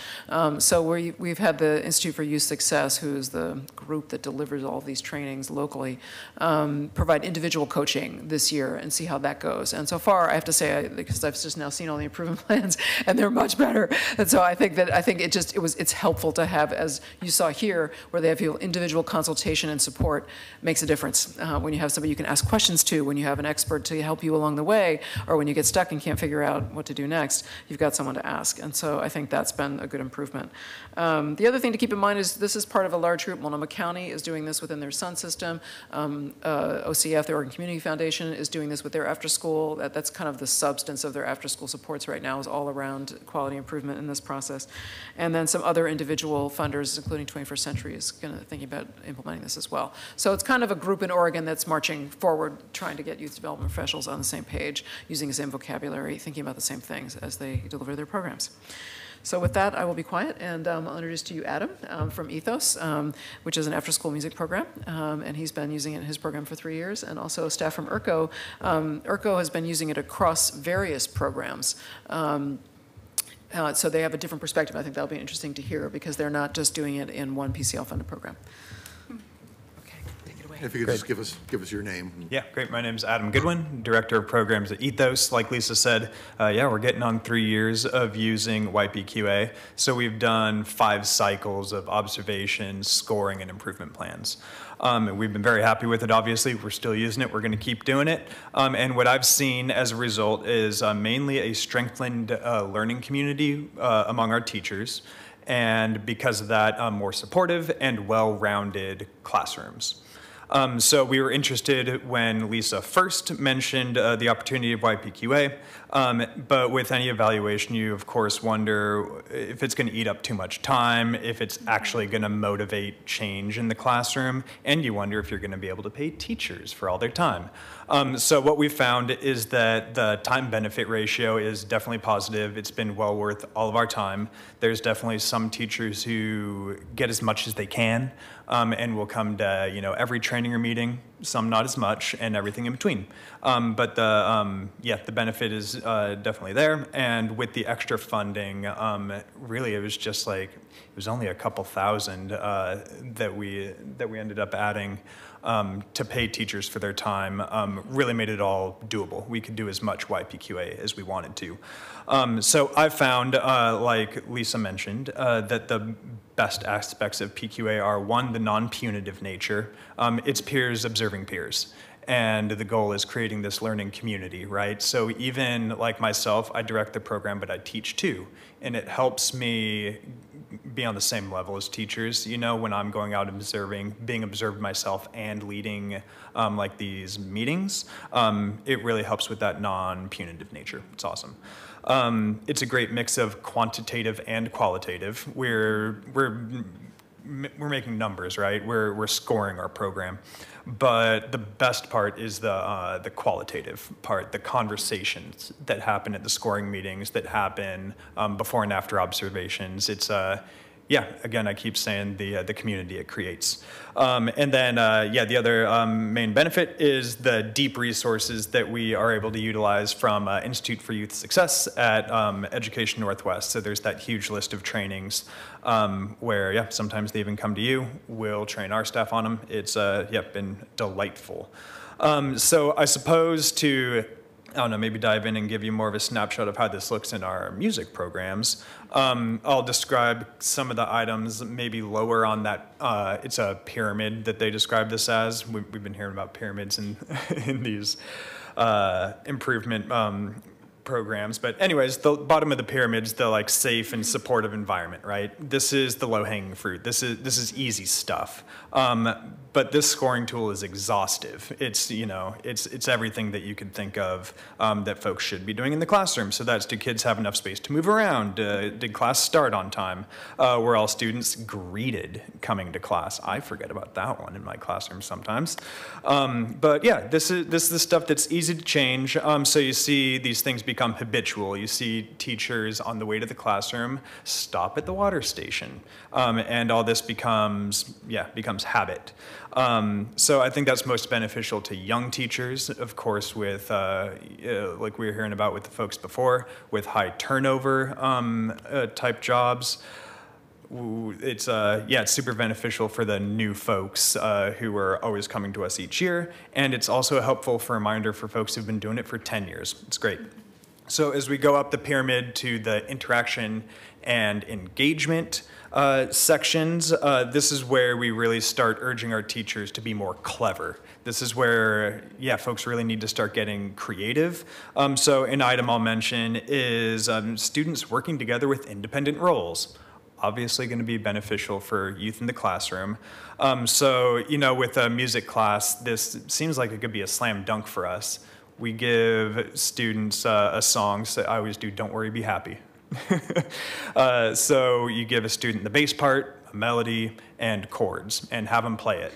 So we've had the Institute for Youth Success, who's the group that delivers all of these trainings locally, provide individual coaching this year and see how that goes. And so far, I have to say, because I've just now seen all the improvement plans, and they're much better. And so I think it's helpful to have, as you saw here, where they have individual consultation and support makes a difference when you have somebody you can ask questions to, when you have an expert to help you along the way, or when you get stuck and can't figure out what to do next, you've got someone to ask. And so I think that's been a good improvement. The other thing to keep in mind is this is part of a large group. Multnomah County is doing this within their Sun system. OCF, the Oregon Community Foundation, is doing this with their after school. That's kind of the substance of their after school supports right now, is all around quality improvement in this process. And then some other individual funders, including 21st Century, is thinking about implementing this as well. So it's kind of a group in Oregon that's marching forward, trying to get youth development professionals on the same page, using the same vocabulary, thinking about the same things as they deliver their programs. So with that, I will be quiet, and I'll introduce to you Adam from Ethos, which is an after-school music program, and he's been using it in his program for 3 years, and also staff from IRCO. IRCO has been using it across various programs. So they have a different perspective. I think that'll be interesting to hear, because they're not just doing it in one PCL-funded program. If you could just give us your name. Yeah, great. My name is Adam Goodwin, Director of Programs at Ethos. Like Lisa said, yeah, we're getting on 3 years of using YPQA. So we've done 5 cycles of observations, scoring, and improvement plans. And we've been very happy with it, obviously. We're still using it. We're going to keep doing it. And what I've seen as a result is mainly a strengthened learning community among our teachers. And because of that, more supportive and well-rounded classrooms. So we were interested when Lisa first mentioned the opportunity of YPQA, but with any evaluation, you of course wonder if it's going to eat up too much time, if it's actually going to motivate change in the classroom, and you wonder if you're going to be able to pay teachers for all their time. So what we found is that the time-benefit ratio is definitely positive. It's been well worth all of our time. There's definitely some teachers who get as much as they can, and will come to every training or meeting, some not as much, and everything in between. But the benefit is definitely there. And with the extra funding, really it was just like, it was only a couple thousand that we ended up adding to pay teachers for their time. Really made it all doable. We could do as much YPQA as we wanted to. So I found, like Lisa mentioned, that the best aspects of PQA are, one, the non-punitive nature. It's peers observing peers. And the goal is creating this learning community, right? So even like myself, I direct the program, but I teach too. And it helps me be on the same level as teachers, when I'm going out and observing, being observed myself and leading like these meetings. It really helps with that non-punitive nature. It's awesome. It's a great mix of quantitative and qualitative. We're making numbers, right? We're scoring our program. But the best part is the qualitative part, the conversations that happen at the scoring meetings, that happen before and after observations. It's again, I keep saying the community it creates. And then, the other main benefit is the deep resources that we are able to utilize from Institute for Youth Success at Education Northwest. So there's that huge list of trainings where, sometimes they even come to you. We'll train our staff on them. It's, been delightful. So I suppose to I don't know, maybe dive in and give you more of a snapshot of how this looks in our music programs. I'll describe some of the items maybe lower on that. It's a pyramid that they describe this as. We've been hearing about pyramids in, in these improvement programs. But anyways, the bottom of the pyramid's the like safe and supportive environment, right? This is the low-hanging fruit. This is easy stuff. But this scoring tool is exhaustive. It's, you know, it's everything that you could think of that folks should be doing in the classroom. So that's, do kids have enough space to move around? Did class start on time? Were all students greeted coming to class? I forget about that one in my classroom sometimes. But yeah, this is the stuff that's easy to change. So you see these things become habitual. You see teachers on the way to the classroom stop at the water station. And all this becomes habit. So I think that's most beneficial to young teachers, of course, with, like we were hearing about with the folks before, with high turnover type jobs. It's super beneficial for the new folks who are always coming to us each year. And it's also a helpful reminder for folks who've been doing it for 10 years. It's great. So as we go up the pyramid to the interaction and engagement sections, this is where we really start urging our teachers to be more clever. This is where, folks really need to start getting creative. So an item I'll mention is students working together with independent roles. Obviously going to be beneficial for youth in the classroom. So, you know, with a music class, this seems like it could be a slam dunk for us. We give students a song, so I always do Don't Worry, Be Happy. So you give a student the bass part, a melody, and chords, and have them play it.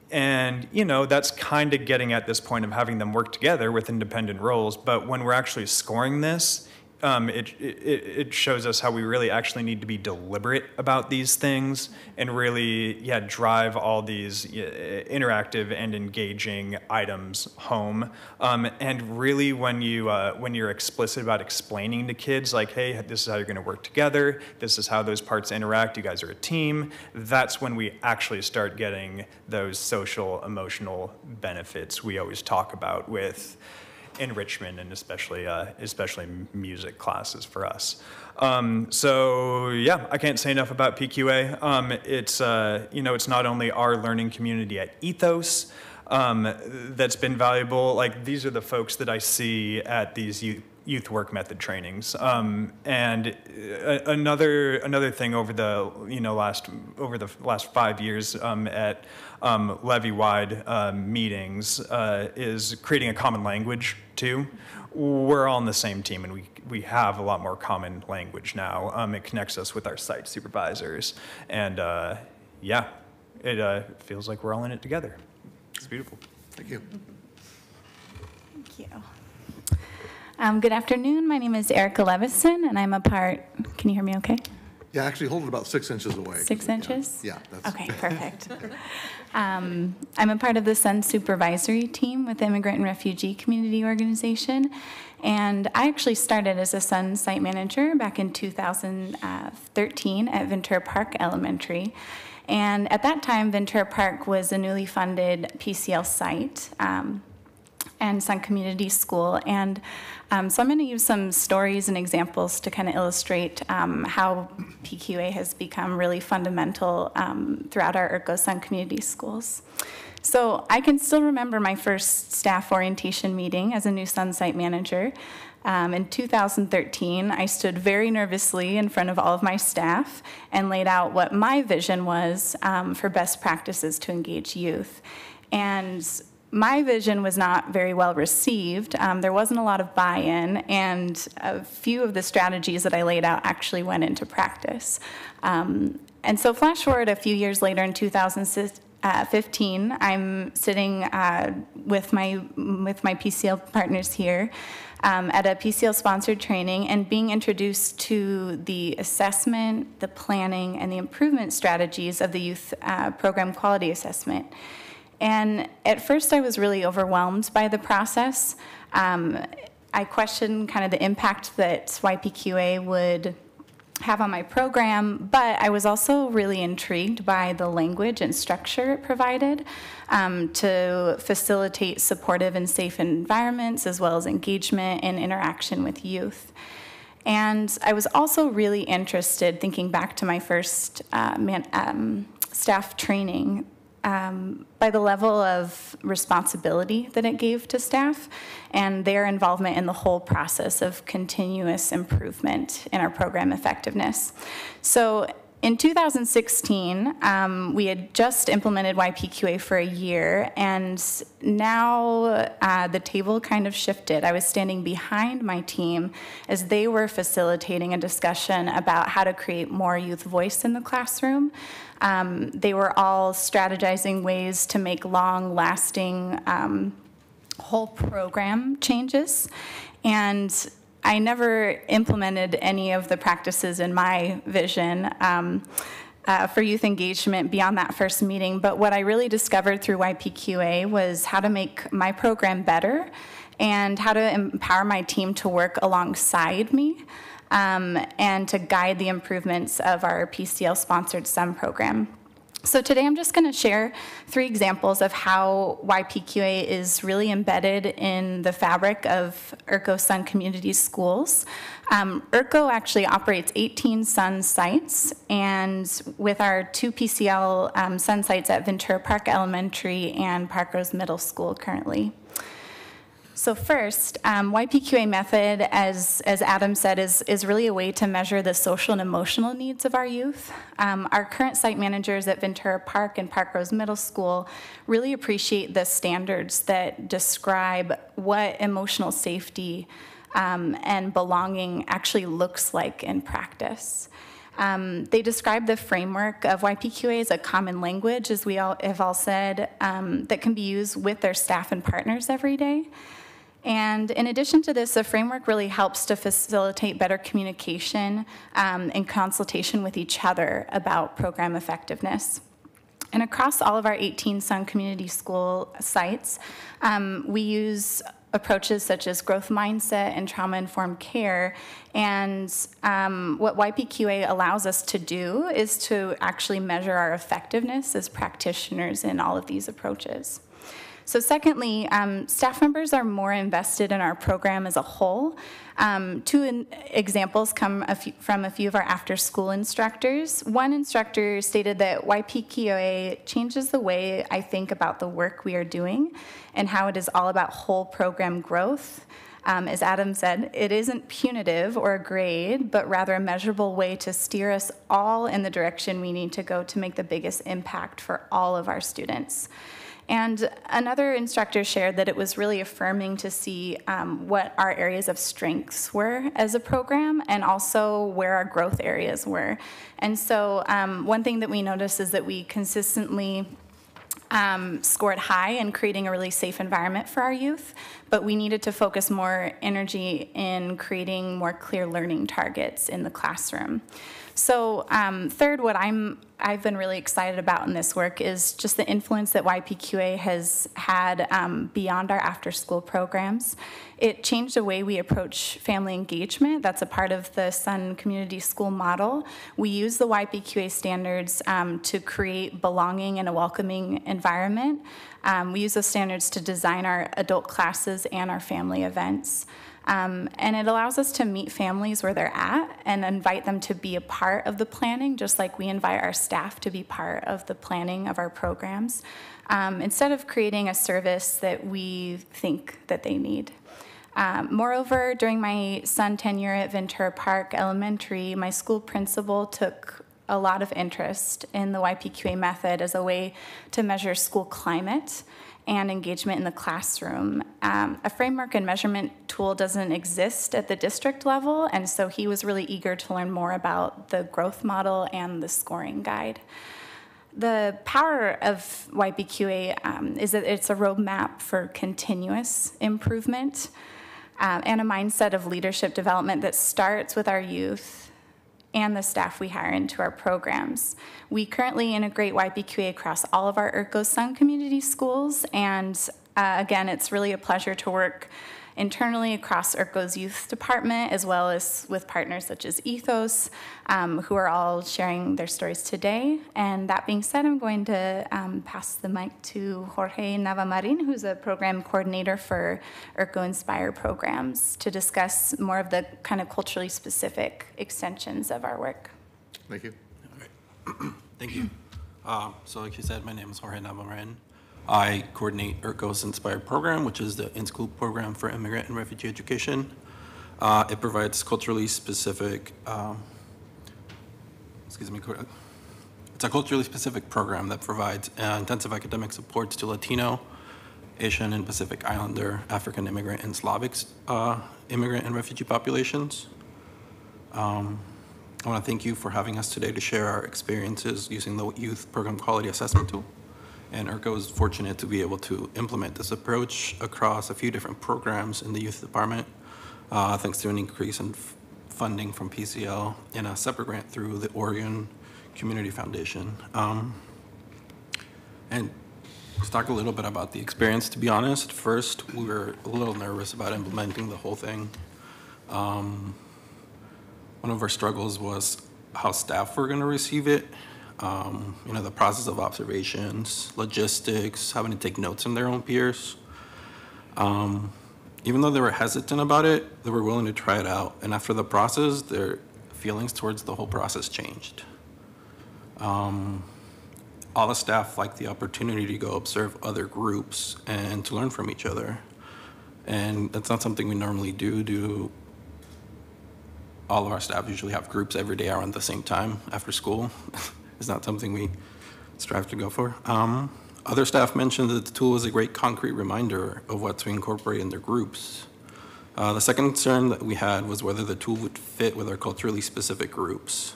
And, you know, that's kind of getting at this point of having them work together with independent roles, but when we're actually scoring this, it shows us how we really actually need to be deliberate about these things and really, drive all these interactive and engaging items home. And really, when you're explicit about explaining to kids, like, hey, this is how you're going to work together. This is how those parts interact. You guys are a team. That's when we actually start getting those social, emotional benefits we always talk about with enrichment and especially music classes for us. So yeah, I can't say enough about PQA. It's not only our learning community at Ethos that's been valuable. Like, these are the folks that I see at these youth work method trainings. And another thing over the last 5 years at Levy-wide meetings is creating a common language too. We're all on the same team, and we have a lot more common language now. It connects us with our site supervisors, and it feels like we're all in it together. It's beautiful. Thank you. Thank you. Good afternoon. My name is Erica Levison, and I'm a part. Can you hear me okay? Yeah, actually hold it about 6 inches away. 6 inches? Yeah. That's okay, perfect. I'm a part of the SUN supervisory team with the Immigrant and Refugee Community Organization. And I actually started as a SUN site manager back in 2013 at Ventura Park Elementary. And at that time, Ventura Park was a newly funded PCL site and SUN Community School. And so I'm going to use some stories and examples to kind of illustrate how PQA has become really fundamental throughout our IRCO SUN Community Schools. So I can still remember my first staff orientation meeting as a new SUN site manager. In 2013, I stood very nervously in front of all of my staff and laid out what my vision was for best practices to engage youth. And my vision was not very well received. There wasn't a lot of buy-in, and a few of the strategies that I laid out actually went into practice. And so flash forward a few years later in 2015, I'm sitting with my PCL partners here at a PCL-sponsored training and being introduced to the assessment, the planning, and the improvement strategies of the youth program quality assessment. And at first I was really overwhelmed by the process. I questioned kind of the impact that YPQA would have on my program, but I was also really intrigued by the language and structure it provided to facilitate supportive and safe environments, as well as engagement and interaction with youth. And I was also really interested, thinking back to my first staff training, by the level of responsibility that it gave to staff and their involvement in the whole process of continuous improvement in our program effectiveness. So in 2016, we had just implemented YPQA for a year, and now the table kind of shifted. I was standing behind my team as they were facilitating a discussion about how to create more youth voice in the classroom. They were all strategizing ways to make long-lasting whole program changes, and I never implemented any of the practices in my vision for youth engagement beyond that first meeting, but what I really discovered through YPQA was how to make my program better and how to empower my team to work alongside me and to guide the improvements of our PCL-sponsored SUM program. So today I'm just going to share 3 examples of how YPQA is really embedded in the fabric of ERCO Sun Community Schools. ERCO actually operates 18 Sun sites, and with our 2 PCL Sun sites at Ventura Park Elementary and Parkrose Middle School currently. So first, YPQA method, as Adam said, is really a way to measure the social and emotional needs of our youth. Our current site managers at Ventura Park and Parkrose Middle School really appreciate the standards that describe what emotional safety and belonging actually looks like in practice. They describe the framework of YPQA as a common language, as we all have all said, that can be used with their staff and partners every day. And in addition to this, the framework really helps to facilitate better communication and consultation with each other about program effectiveness. And across all of our 18 Sun Community School sites, we use approaches such as growth mindset and trauma-informed care. And what YPQA allows us to do is to actually measure our effectiveness as practitioners in all of these approaches. So secondly, staff members are more invested in our program as a whole. 2 examples come from a few of our after-school instructors. One instructor stated that YPQA changes the way I think about the work we are doing and how it is all about whole program growth. As Adam said, it isn't punitive or a grade, but rather a measurable way to steer us all in the direction we need to go to make the biggest impact for all of our students. And another instructor shared that it was really affirming to see what our areas of strengths were as a program and also where our growth areas were. And so one thing that we noticed is that we consistently scored high in creating a really safe environment for our youth, but we needed to focus more energy in creating more clear learning targets in the classroom. So third, what I've been really excited about in this work is just the influence that YPQA has had beyond our after-school programs. It changed the way we approach family engagement. That's a part of the Sun Community School model. We use the YPQA standards to create belonging and a welcoming environment. We use those standards to design our adult classes and our family events. And it allows us to meet families where they're at and invite them to be a part of the planning, just like we invite our staff to be part of the planning of our programs, instead of creating a service that we think that they need. Moreover, during my son tenure at Ventura Park Elementary, my school principal took a lot of interest in the YPQA method as a way to measure school climate and engagement in the classroom. A framework and measurement tool doesn't exist at the district level, and so he was really eager to learn more about the growth model and the scoring guide. The power of YPQA is that it's a roadmap for continuous improvement and a mindset of leadership development that starts with our youth and the staff we hire into our programs. We currently integrate YPQA across all of our ERCO Sun Community Schools, and again, it's really a pleasure to work internally across ERCO's youth department, as well as with partners such as Ethos, who are all sharing their stories today. And that being said, I'm going to pass the mic to Jorge Navamarin, who's a program coordinator for ERCO Inspire programs, to discuss more of the kind of culturally specific extensions of our work. Thank you. All right. Thank you. So like you said, my name is Jorge Navamarin. I coordinate ERCO's Inspire program, which is the in-school program for immigrant and refugee education. It provides culturally specific, it's a culturally specific program that provides intensive academic supports to Latino, Asian, and Pacific Islander, African immigrant, and Slavic immigrant and refugee populations. I want to thank you for having us today to share our experiences using the Youth Program Quality Assessment Tool. And ERCO is fortunate to be able to implement this approach across a few different programs in the youth department, thanks to an increase in funding from PCL and a separate grant through the Oregon Community Foundation. And let's talk a little bit about the experience. To be honest, first, we were a little nervous about implementing the whole thing. One of our struggles was how staff were going to receive it. The process of observations, logistics, having to take notes on their own peers. Even though they were hesitant about it, they were willing to try it out. And after the process, their feelings towards the whole process changed. All the staff liked the opportunity to go observe other groups and to learn from each other. And that's not something we normally do. All of our staff usually have groups every day around the same time after school. It's not something we strive to go for. Other staff mentioned that the tool was a great concrete reminder of what to incorporate in their groups. The second concern that we had was whether the tool would fit with our culturally specific groups.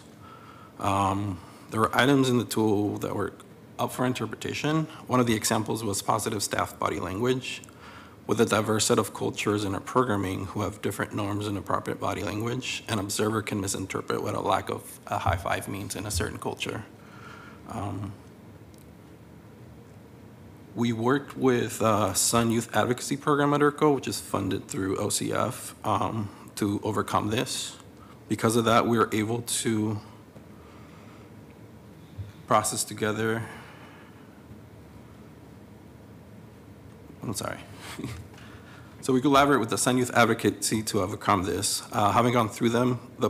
There were items in the tool that were up for interpretation. One of the examples was positive staff body language. With a diverse set of cultures in our programming who have different norms and appropriate body language, an observer can misinterpret what a lack of a high five means in a certain culture. We worked with Sun Youth Advocacy Program at ERCO, which is funded through OCF, to overcome this. Because of that, we were able to process together. So we collaborate with the Sun Youth Advocacy to overcome this. Having gone through them, the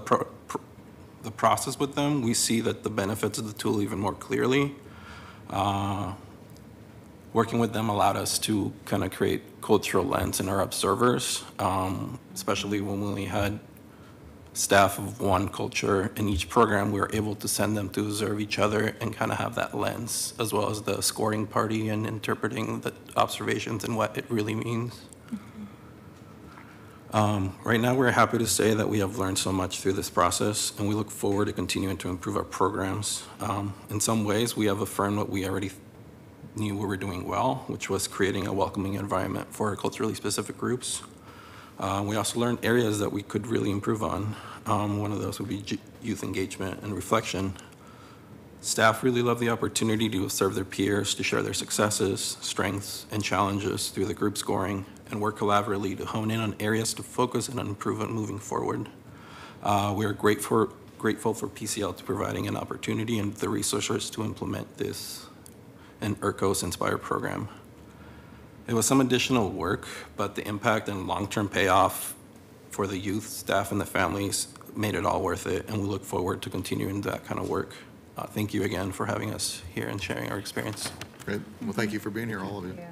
process with them, we see that the benefits of the tool even more clearly. Working with them allowed us to kind of create cultural lens in our observers, especially when we only had staff of one culture in each program. We were able to send them to observe each other and kind of have that lens, as well as the scoring party and interpreting the observations and what it really means. Right now, we're happy to say that we have learned so much through this process, and we look forward to continuing to improve our programs. In some ways, we have affirmed what we already knew we were doing well, which was creating a welcoming environment for culturally specific groups. We also learned areas that we could really improve on. One of those would be youth engagement and reflection. Staff really love the opportunity to observe their peers, to share their successes, strengths, and challenges through the group scoring, and work collaboratively to hone in on areas to focus and improve on moving forward. We are grateful for PCL to providing an opportunity and the resources to implement this in ERCO's Inspire program. It was some additional work, but the impact and long-term payoff for the youth, staff, and the families made it all worth it, and we look forward to continuing that kind of work. Thank you again for having us here and sharing our experience. Great. Well, thank you for being here, all of you. Yeah.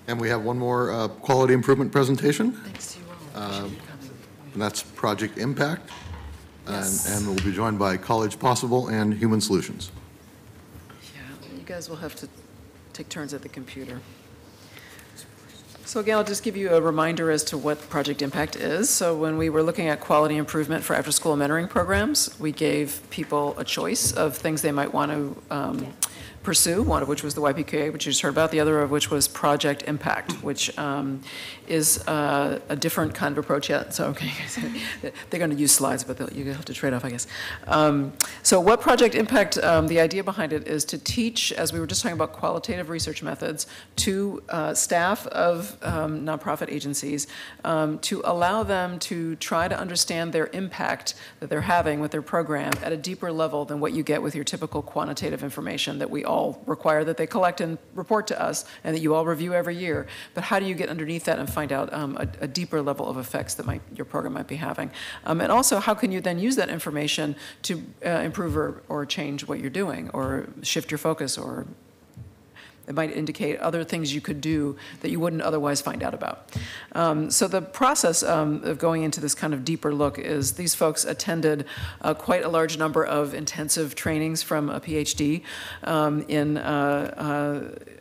And we have one more quality improvement presentation. Thanks to you all. And that's Project Impact. Yes. And we'll be joined by College Possible and Human Solutions. Yeah, you guys will have to take turns at the computer. So again, I'll just give you a reminder as to what Project Impact is. So when we were looking at quality improvement for after-school mentoring programs, we gave people a choice of things they might want to pursue, one of which was the YPQA, which you just heard about, the other of which was Project Impact, which is a different kind of approach yet. So, okay, they're going to use slides, but you have to trade off, I guess. So what Project Impact, the idea behind it is to teach, as we were just talking about, qualitative research methods to staff of nonprofit agencies to allow them to try to understand their impact that they're having with their program at a deeper level than what you get with your typical quantitative information that we all require that they collect and report to us and that you all review every year. But how do you get underneath that and find out a deeper level of effects that your program might be having? And also, how can you then use that information to improve or change what you're doing, or shift your focus, or it might indicate other things you could do that you wouldn't otherwise find out about. So the process of going into this kind of deeper look is these folks attended quite a large number of intensive trainings from a PhD in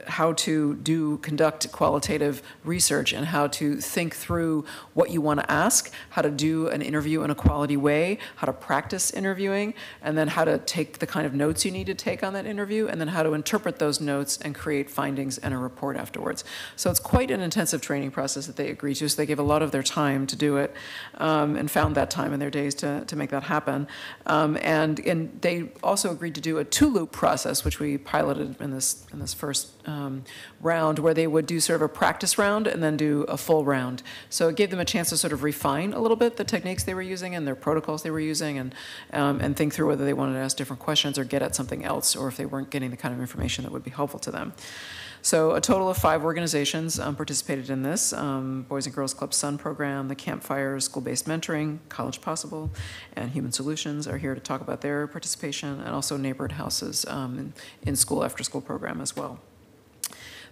how to conduct qualitative research and how to think through what you want to ask, how to do an interview in a quality way, how to practice interviewing, and then how to take the kind of notes you need to take on that interview, and then how to interpret those notes and create findings and a report afterwards. So it's quite an intensive training process that they agreed to. So they gave a lot of their time to do it and found that time in their days to make that happen. And they also agreed to do a two-loop process, which we piloted in this first round, where they would do sort of a practice round and then do a full round. So it gave them a chance to sort of refine a little bit the techniques they were using and their protocols they were using, and think through whether they wanted to ask different questions or get at something else, or if they weren't getting the kind of information that would be helpful to them. So a total of 5 organizations participated in this: Boys and Girls Club Sun Program, the Campfire, School-Based Mentoring, College Possible, and Human Solutions are here to talk about their participation, and also Neighborhood Houses in school after-school program as well.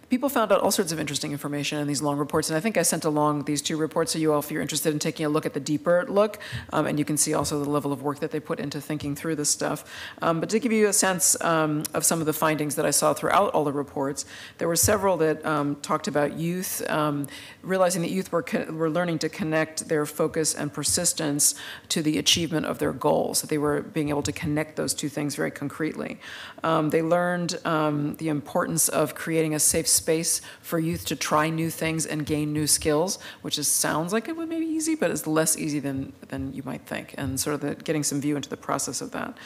People found out all sorts of interesting information in these long reports, and I think I sent along these 2 reports so you all, if you're interested in taking a look at the deeper look, and you can see also the level of work that they put into thinking through this stuff. But to give you a sense of some of the findings that I saw throughout all the reports, there were several that talked about youth, realizing that youth were learning to connect their focus and persistence to the achievement of their goals, that they were being able to connect those 2 things very concretely. They learned the importance of creating a safe space for youth to try new things and gain new skills, which sounds like it would maybe be easy, but is less easy than you might think, and sort of getting some view into the process of that.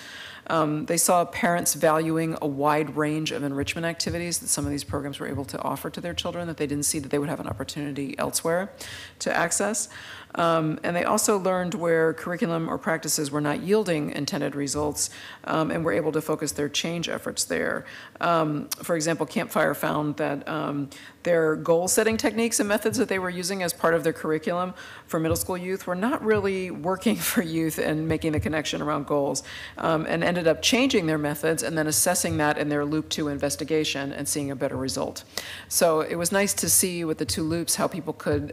They saw parents valuing a wide range of enrichment activities that some of these programs were able to offer to their children that they didn't see that they would have an opportunity elsewhere to access. And they also learned where curriculum or practices were not yielding intended results, and were able to focus their change efforts there. For example, Campfire found that their goal-setting techniques and methods that they were using as part of their curriculum for middle school youth were not really working for youth and making the connection around goals, and ended up changing their methods and then assessing that in their loop 2 investigation and seeing a better result. So it was nice to see with the 2 loops how people could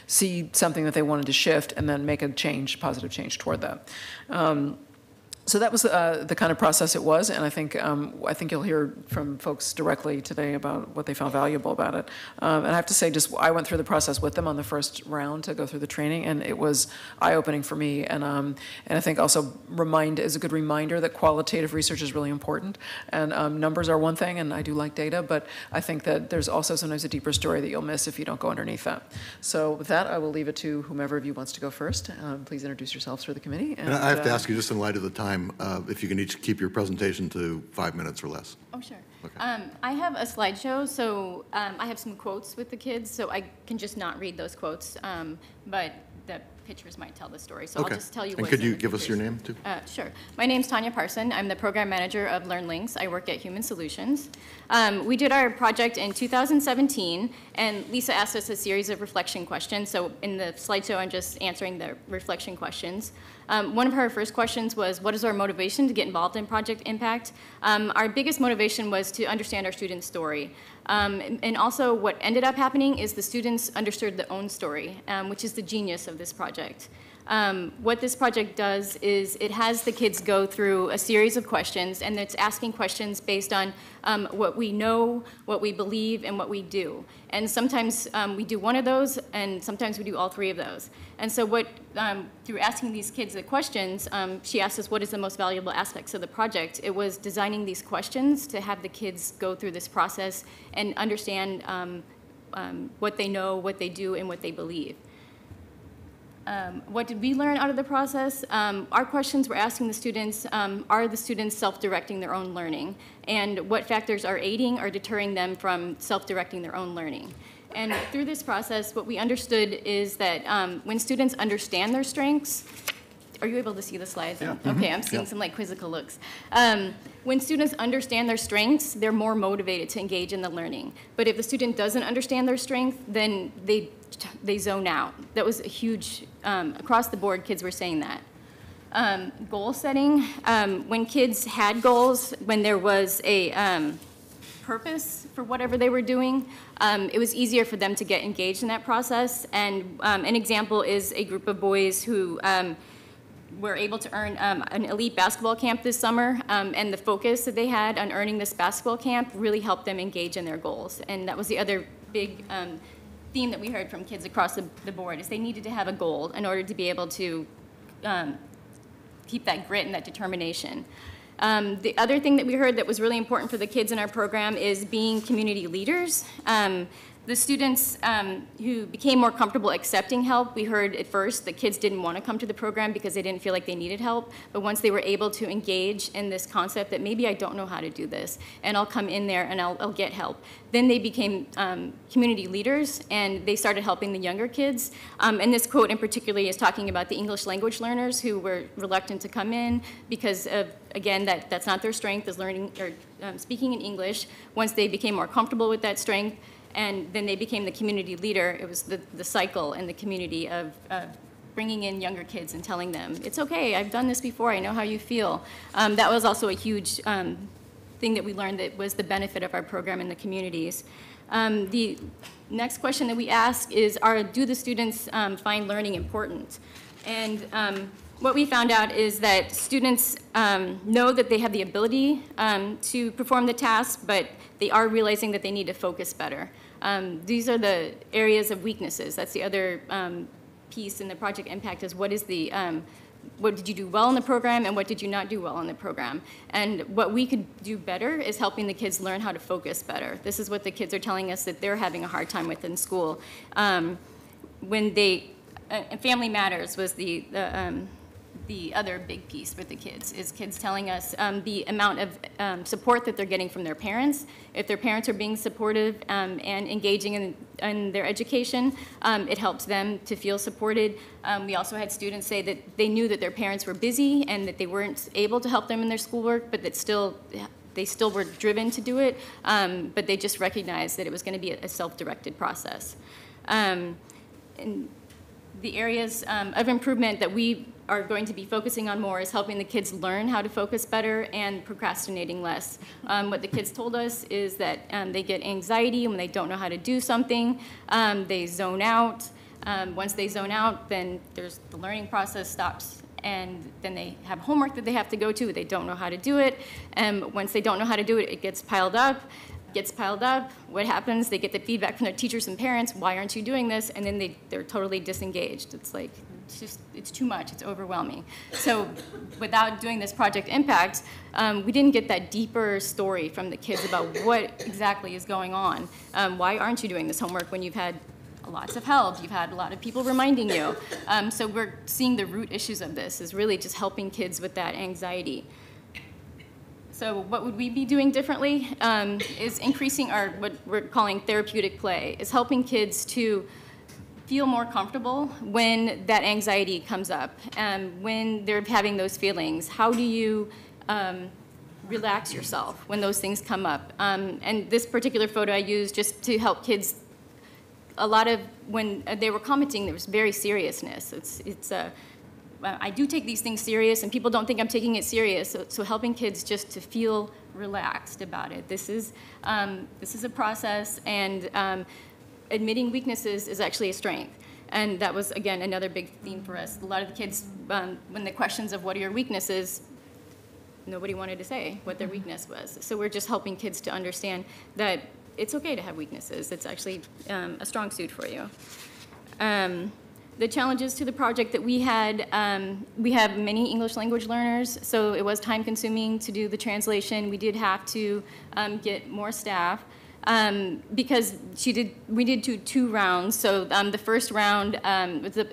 see something that they wanted to shift and then make a change, positive change toward that. So that was the kind of process it was, and I think you'll hear from folks directly today about what they found valuable about it. And I have to say, I went through the process with them on the first round to go through the training, and it was eye-opening for me. And I think also is a good reminder that qualitative research is really important. And numbers are one thing, and I do like data, but I think that there's also sometimes a deeper story that you'll miss if you don't go underneath that. So with that, I will leave it to whomever of you wants to go first. Please introduce yourselves for the committee. And I have to ask you, just in light of the time, if you can each keep your presentation to 5 minutes or less. Oh, sure. Okay. I have a slideshow, so I have some quotes with the kids, so I can just not read those quotes, but the pictures might tell the story, so Okay. I'll just tell you And what's could in you the give us your pictures. name, too? Sure. My name's Tanya Parson. I'm the program manager of LearnLinks. I work at Human Solutions. We did our project in 2017, and Lisa asked us a series of reflection questions. So in the slideshow, I'm just answering the reflection questions. One of her first questions was, what is our motivation to get involved in Project Impact? Our biggest motivation was to understand our students' story. And also what ended up happening is the students understood their own story, which is the genius of this project. What this project does is it has the kids go through a series of questions, and it's asking questions based on what we know, what we believe, and what we do. And sometimes we do one of those, and sometimes we do all three of those. And so through asking these kids the questions, she asked us what is the most valuable aspects of the project. It was designing these questions to have the kids go through this process and understand what they know, what they do, and what they believe. What did we learn out of the process? Our questions were asking the students, are the students self-directing their own learning? And what factors are aiding or deterring them from self-directing their own learning? And through this process, what we understood is that when students understand their strengths, are you able to see the slides? Yeah. Okay, I'm seeing some like quizzical looks. When students understand their strengths, they're more motivated to engage in the learning. But if the student doesn't understand their strength, then they zone out. That was a huge, across the board, kids were saying that. Goal setting, when kids had goals, when there was a purpose for whatever they were doing, it was easier for them to get engaged in that process. And an example is a group of boys who were able to earn an elite basketball camp this summer, and the focus that they had on earning this basketball camp really helped them engage in their goals. And that was the other big theme that we heard from kids across the board, is they needed to have a goal in order to be able to keep that grit and that determination. The other thing that we heard that was really important for the kids in our program is being community leaders. The students who became more comfortable accepting help, we heard at first that kids didn't want to come to the program because they didn't feel like they needed help. But once they were able to engage in this concept that maybe I don't know how to do this, and I'll come in there and I'll get help, then they became community leaders, and they started helping the younger kids. And this quote in particular is talking about the English language learners who were reluctant to come in because of, again, that's not their strength, is learning or speaking in English. Once they became more comfortable with that strength, and then they became the community leader. It was the cycle in the community of bringing in younger kids and telling them, it's okay, I've done this before, I know how you feel. That was also a huge thing that we learned that was the benefit of our program in the communities. The next question that we ask is, do the students find learning important? And what we found out is that students know that they have the ability to perform the task, but they are realizing that they need to focus better. These are the areas of weaknesses. That's the other piece in the project impact, is what did you do well in the program and what did you not do well in the program? And what we could do better is helping the kids learn how to focus better. This is what the kids are telling us that they're having a hard time with in school. Family Matters was the other big piece with the kids, is kids telling us the amount of support that they're getting from their parents. If their parents are being supportive and engaging in their education, it helps them to feel supported. We also had students say that they knew that their parents were busy and that they weren't able to help them in their schoolwork, but that they still were driven to do it, but they just recognized that it was going to be a self-directed process. And the areas of improvement that we are going to be focusing on more is helping the kids learn how to focus better and procrastinating less. What the kids told us is that they get anxiety when they don't know how to do something. They zone out. Once they zone out, then the learning process stops, and then they have homework that they have to go to. They don't know how to do it. Once they don't know how to do it, it gets piled up. What happens? They get the feedback from their teachers and parents, why aren't you doing this? And then they're totally disengaged. It's like, it's too much, it's overwhelming. So without doing this project impact, we didn't get that deeper story from the kids about what exactly is going on. Why aren't you doing this homework when you've had lots of help, you've had a lot of people reminding you? So we're seeing the root issues of this is really just helping kids with that anxiety. So what would we be doing differently is increasing what we're calling therapeutic play, is helping kids to feel more comfortable when that anxiety comes up, when they're having those feelings. How do you relax yourself when those things come up? And this particular photo I used just to help kids. A lot of, when they were commenting, there was very seriousness. I do take these things serious, and people don't think I'm taking it serious. So helping kids just to feel relaxed about it. This is a process, and admitting weaknesses is actually a strength. And that was, again, another big theme for us. A lot of the kids, when the questions of what are your weaknesses, nobody wanted to say what their weakness was. So we're just helping kids to understand that it's okay to have weaknesses. It's actually a strong suit for you. The challenges to the project that we had, we have many English language learners, so it was time consuming to do the translation. We did have to get more staff because we did two rounds. So the first round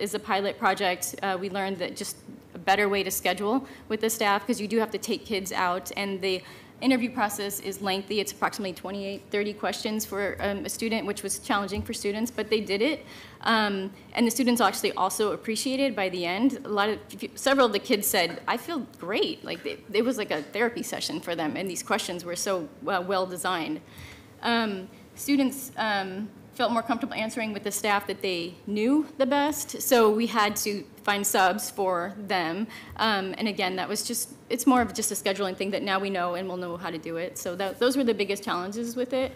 is a pilot project. We learned that just a better way to schedule with the staff, because you do have to take kids out, and the interview process is lengthy. It's approximately 28, 30 questions for a student, which was challenging for students, but they did it. And the students actually also appreciated by the end. Several of the kids said, I feel great. Like it was like a therapy session for them, and these questions were so well designed. Students felt more comfortable answering with the staff that they knew the best, so we had to find subs for them. And again, that was it's more of just a scheduling thing that now we know and we'll know how to do it. So those were the biggest challenges with it.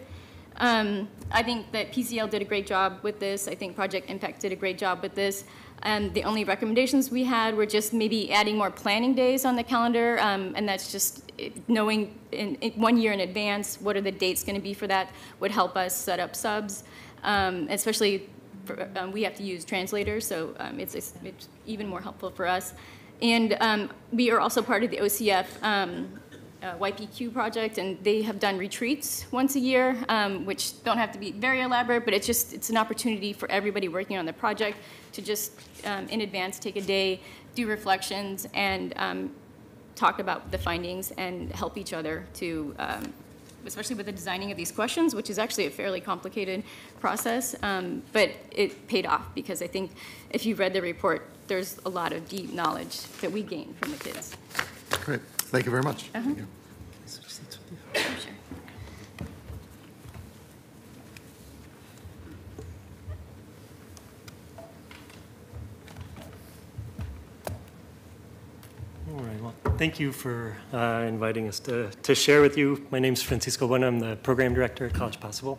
I think that PCL did a great job with this. I think Project Impact did a great job with this. The only recommendations we had were just maybe adding more planning days on the calendar, and that's just knowing in 1 year in advance what are the dates going to be for that would help us set up subs. Especially we have to use translators, so it's even more helpful for us. And we are also part of the OCF YPQ project, and they have done retreats once a year, which don't have to be very elaborate, but it's an opportunity for everybody working on the project to just in advance take a day, do reflections, and talk about the findings and help each other to especially with the designing of these questions, which is actually a fairly complicated process, but it paid off, because I think if you've read the report, there's a lot of deep knowledge that we gained from the kids. Great. Thank you very much. Thank you. Sure. All right, well, thank you for inviting us to share with you. My name is Francisco Bueno. I'm the program director at College Possible.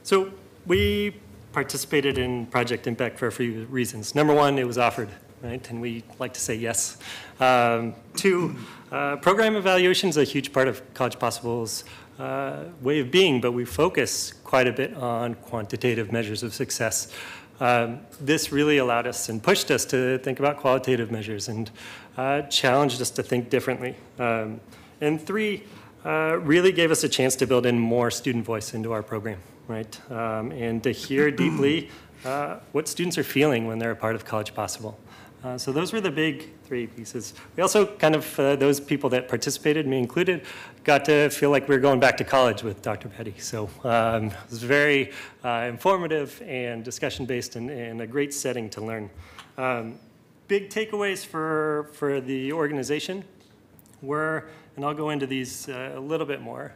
So we participated in Project Impact for a few reasons. Number one, it was offered, right? And we like to say yes. Two, program evaluation is a huge part of College Possible's way of being, but we focus quite a bit on quantitative measures of success. This really allowed us and pushed us to think about qualitative measures and challenged us to think differently. And three, really gave us a chance to build in more student voice into our program, right? And to hear deeply what students are feeling when they're a part of College Possible. So those were the big three pieces. We also kind of, those people that participated, me included, got to feel like we were going back to college with Dr. Petty. So it was very informative and discussion-based and a great setting to learn. Big takeaways for the organization were, and I'll go into these a little bit more,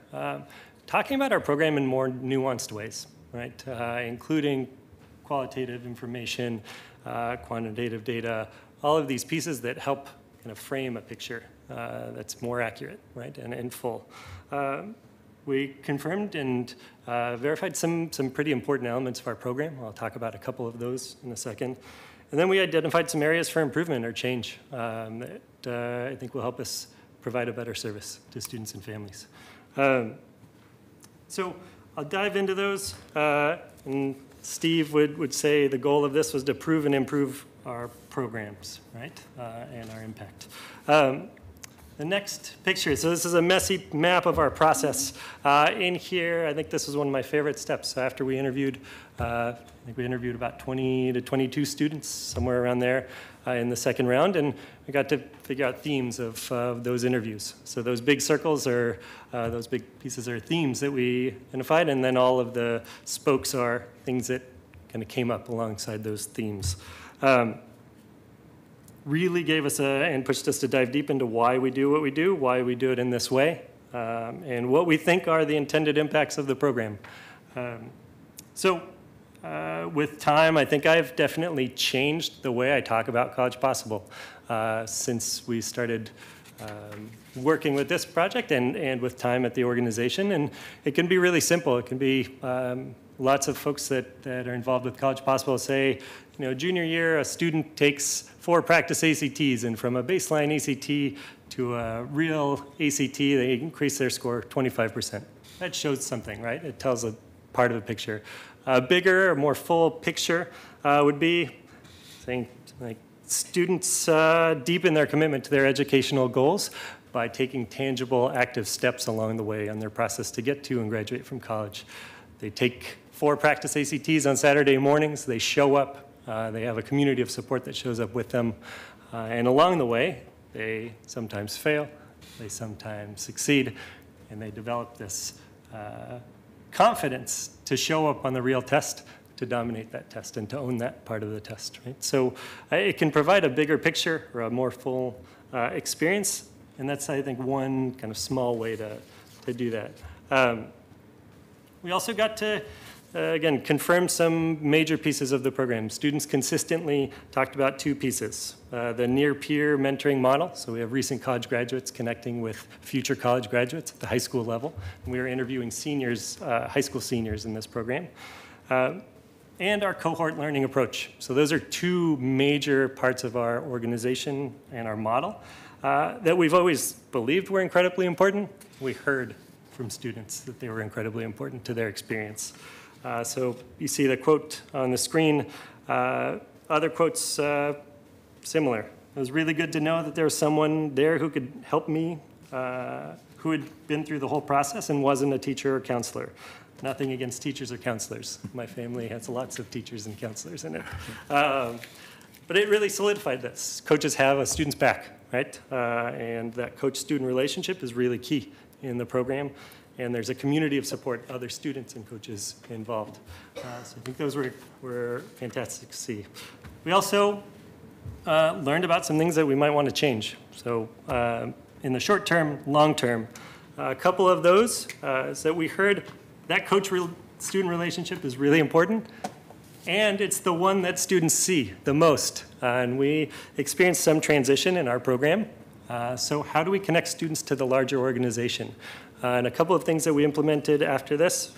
talking about our program in more nuanced ways, right? Including qualitative information, quantitative data, all of these pieces that help kind of frame a picture that's more accurate, right, and full. We confirmed and verified some pretty important elements of our program. I'll talk about a couple of those in a second. And then we identified some areas for improvement or change that I think will help us provide a better service to students and families. So I'll dive into those. And Steve would say the goal of this was to prove and improve our programs, right, and our impact. The next picture, so this is a messy map of our process. In here, I think this was one of my favorite steps. After we interviewed, I think we interviewed about 20 to 22 students, somewhere around there in the second round, and we got to figure out themes of those interviews. So those big circles are, those big pieces are themes that we identified, and then all of the spokes are things that kind of came up alongside those themes. Really gave us and pushed us to dive deep into why we do what we do, why we do it in this way, and what we think are the intended impacts of the program. With time, I think I've definitely changed the way I talk about College Possible since we started working with this project and with time at the organization. And it can be really simple. It can be lots of folks that are involved with College Possible say, junior year, a student takes 4 practice ACTs, and from a baseline ACT to a real ACT, they increase their score 25%. That shows something, right? It tells a part of a picture. A bigger or more full picture would be saying, like, students deepen their commitment to their educational goals by taking tangible, active steps along the way on their process to get to and graduate from college. They take 4 practice ACTs on Saturday mornings. They show up. They have a community of support that shows up with them. And along the way, they sometimes fail. They sometimes succeed. And they develop this confidence to show up on the real test, to dominate that test, and to own that part of the test, right? So it can provide a bigger picture or a more full experience. And that's, I think, one kind of small way to do that. We also got to, again, confirm some major pieces of the program. Students consistently talked about 2 pieces. The near-peer mentoring model. So we have recent college graduates connecting with future college graduates at the high school level. And we are interviewing seniors, high school seniors in this program. And our cohort learning approach. So those are 2 major parts of our organization and our model that we've always believed were incredibly important. We heard from students that they were incredibly important to their experience. So you see the quote on the screen. Other quotes similar. It was really good to know that there was someone there who could help me, who had been through the whole process and wasn't a teacher or counselor. Nothing against teachers or counselors. My family has lots of teachers and counselors in it. But it really solidified this. Coaches have a student's back, right? And that coach-student relationship is really key in the program. And there's a community of support, other students and coaches involved. So I think those were fantastic to see. We also learned about some things that we might want to change. So in the short term, long term, a couple of those is that we heard that coach-student relationship is really important, and it's the one that students see the most. And we experienced some transition in our program. So how do we connect students to the larger organization? And a couple of things that we implemented after this,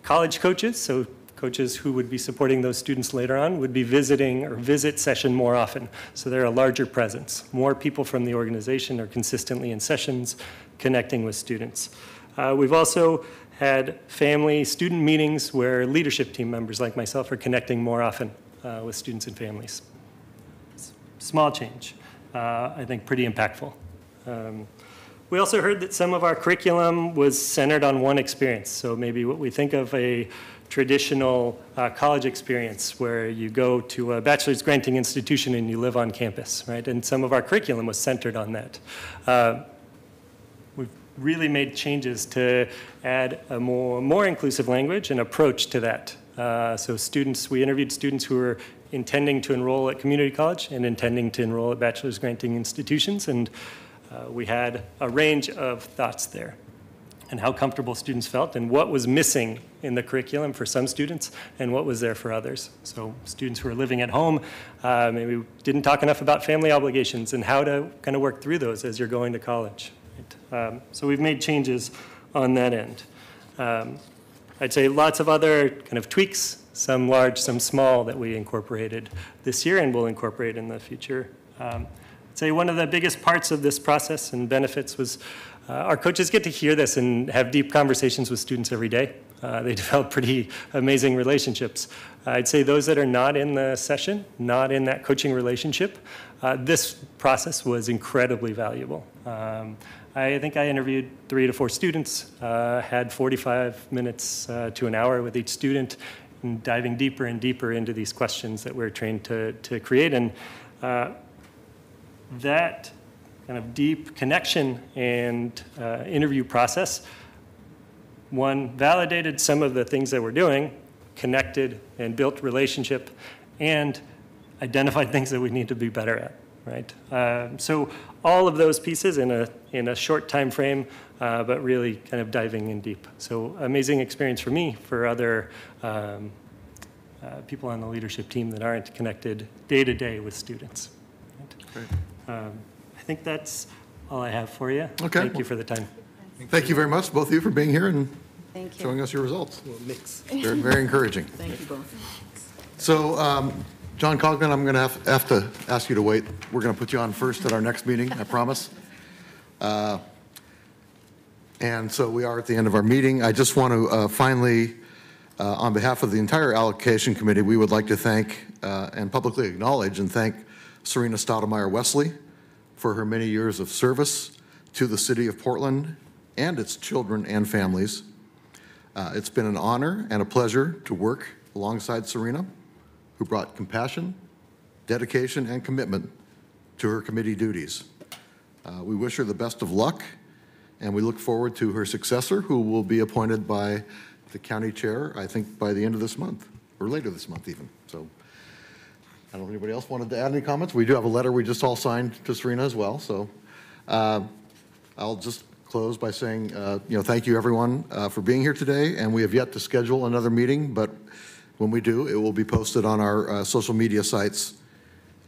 college coaches, so coaches who would be supporting those students later on, would be visiting or visit session more often. So they're a larger presence. More people from the organization are consistently in sessions connecting with students. We've also had family student meetings where leadership team members like myself are connecting more often with students and families. Small change, I think pretty impactful. We also heard that some of our curriculum was centered on one experience. So maybe what we think of a traditional college experience where you go to a bachelor's granting institution and you live on campus, right? And some of our curriculum was centered on that. We've really made changes to add a more inclusive language and approach to that. So we interviewed students who were intending to enroll at community college and intending to enroll at bachelor's granting institutions, and we had a range of thoughts there and how comfortable students felt and what was missing in the curriculum for some students and what was there for others. So students who are living at home maybe didn't talk enough about family obligations and how to kind of work through those as you're going to college. Right? So we've made changes on that end. I'd say lots of other kind of tweaks, some large, some small, that we incorporated this year and will incorporate in the future. I'd say one of the biggest parts of this process and benefits was our coaches get to hear this and have deep conversations with students every day. They develop pretty amazing relationships. I'd say those that are not in the session, not in that coaching relationship, this process was incredibly valuable. I think I interviewed 3 to 4 students, had 45 minutes to an hour with each student, and diving deeper and deeper into these questions that we're trained to create. And that kind of deep connection and interview process, one, validated some of the things that we're doing, connected and built relationship, and identified things that we need to be better at, right? So all of those pieces in a short time frame, but really kind of diving in deep. So amazing experience for me, for other people on the leadership team that aren't connected day to day with students. Right? Great. I think that's all I have for you. Okay. Thank you for the time. Thank you very much, both of you, for being here and Thank you. showing us your results. We'll mix. Very, very encouraging. Thank you both. So, John Cogman, I'm going to have to ask you to wait. We're going to put you on first at our next meeting, I promise. And so we are at the end of our meeting. I just want to finally, on behalf of the entire allocation committee, we would like to thank and publicly acknowledge and thank Serena Stoudemire Wesley for her many years of service to the city of Portland and its children and families. It's been an honor and a pleasure to work alongside Serena, who brought compassion, dedication, and commitment to her committee duties. We wish her the best of luck, and we look forward to her successor, who will be appointed by the county chair, I think, by the end of this month, or later this month even. So I don't know if anybody else wanted to add any comments. We do have a letter we just all signed to Serena as well. So I'll just close by saying, thank you everyone for being here today, and we have yet to schedule another meeting, but when we do, it will be posted on our social media sites,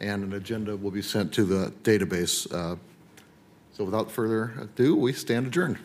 and an agenda will be sent to the database. So without further ado, we stand adjourned.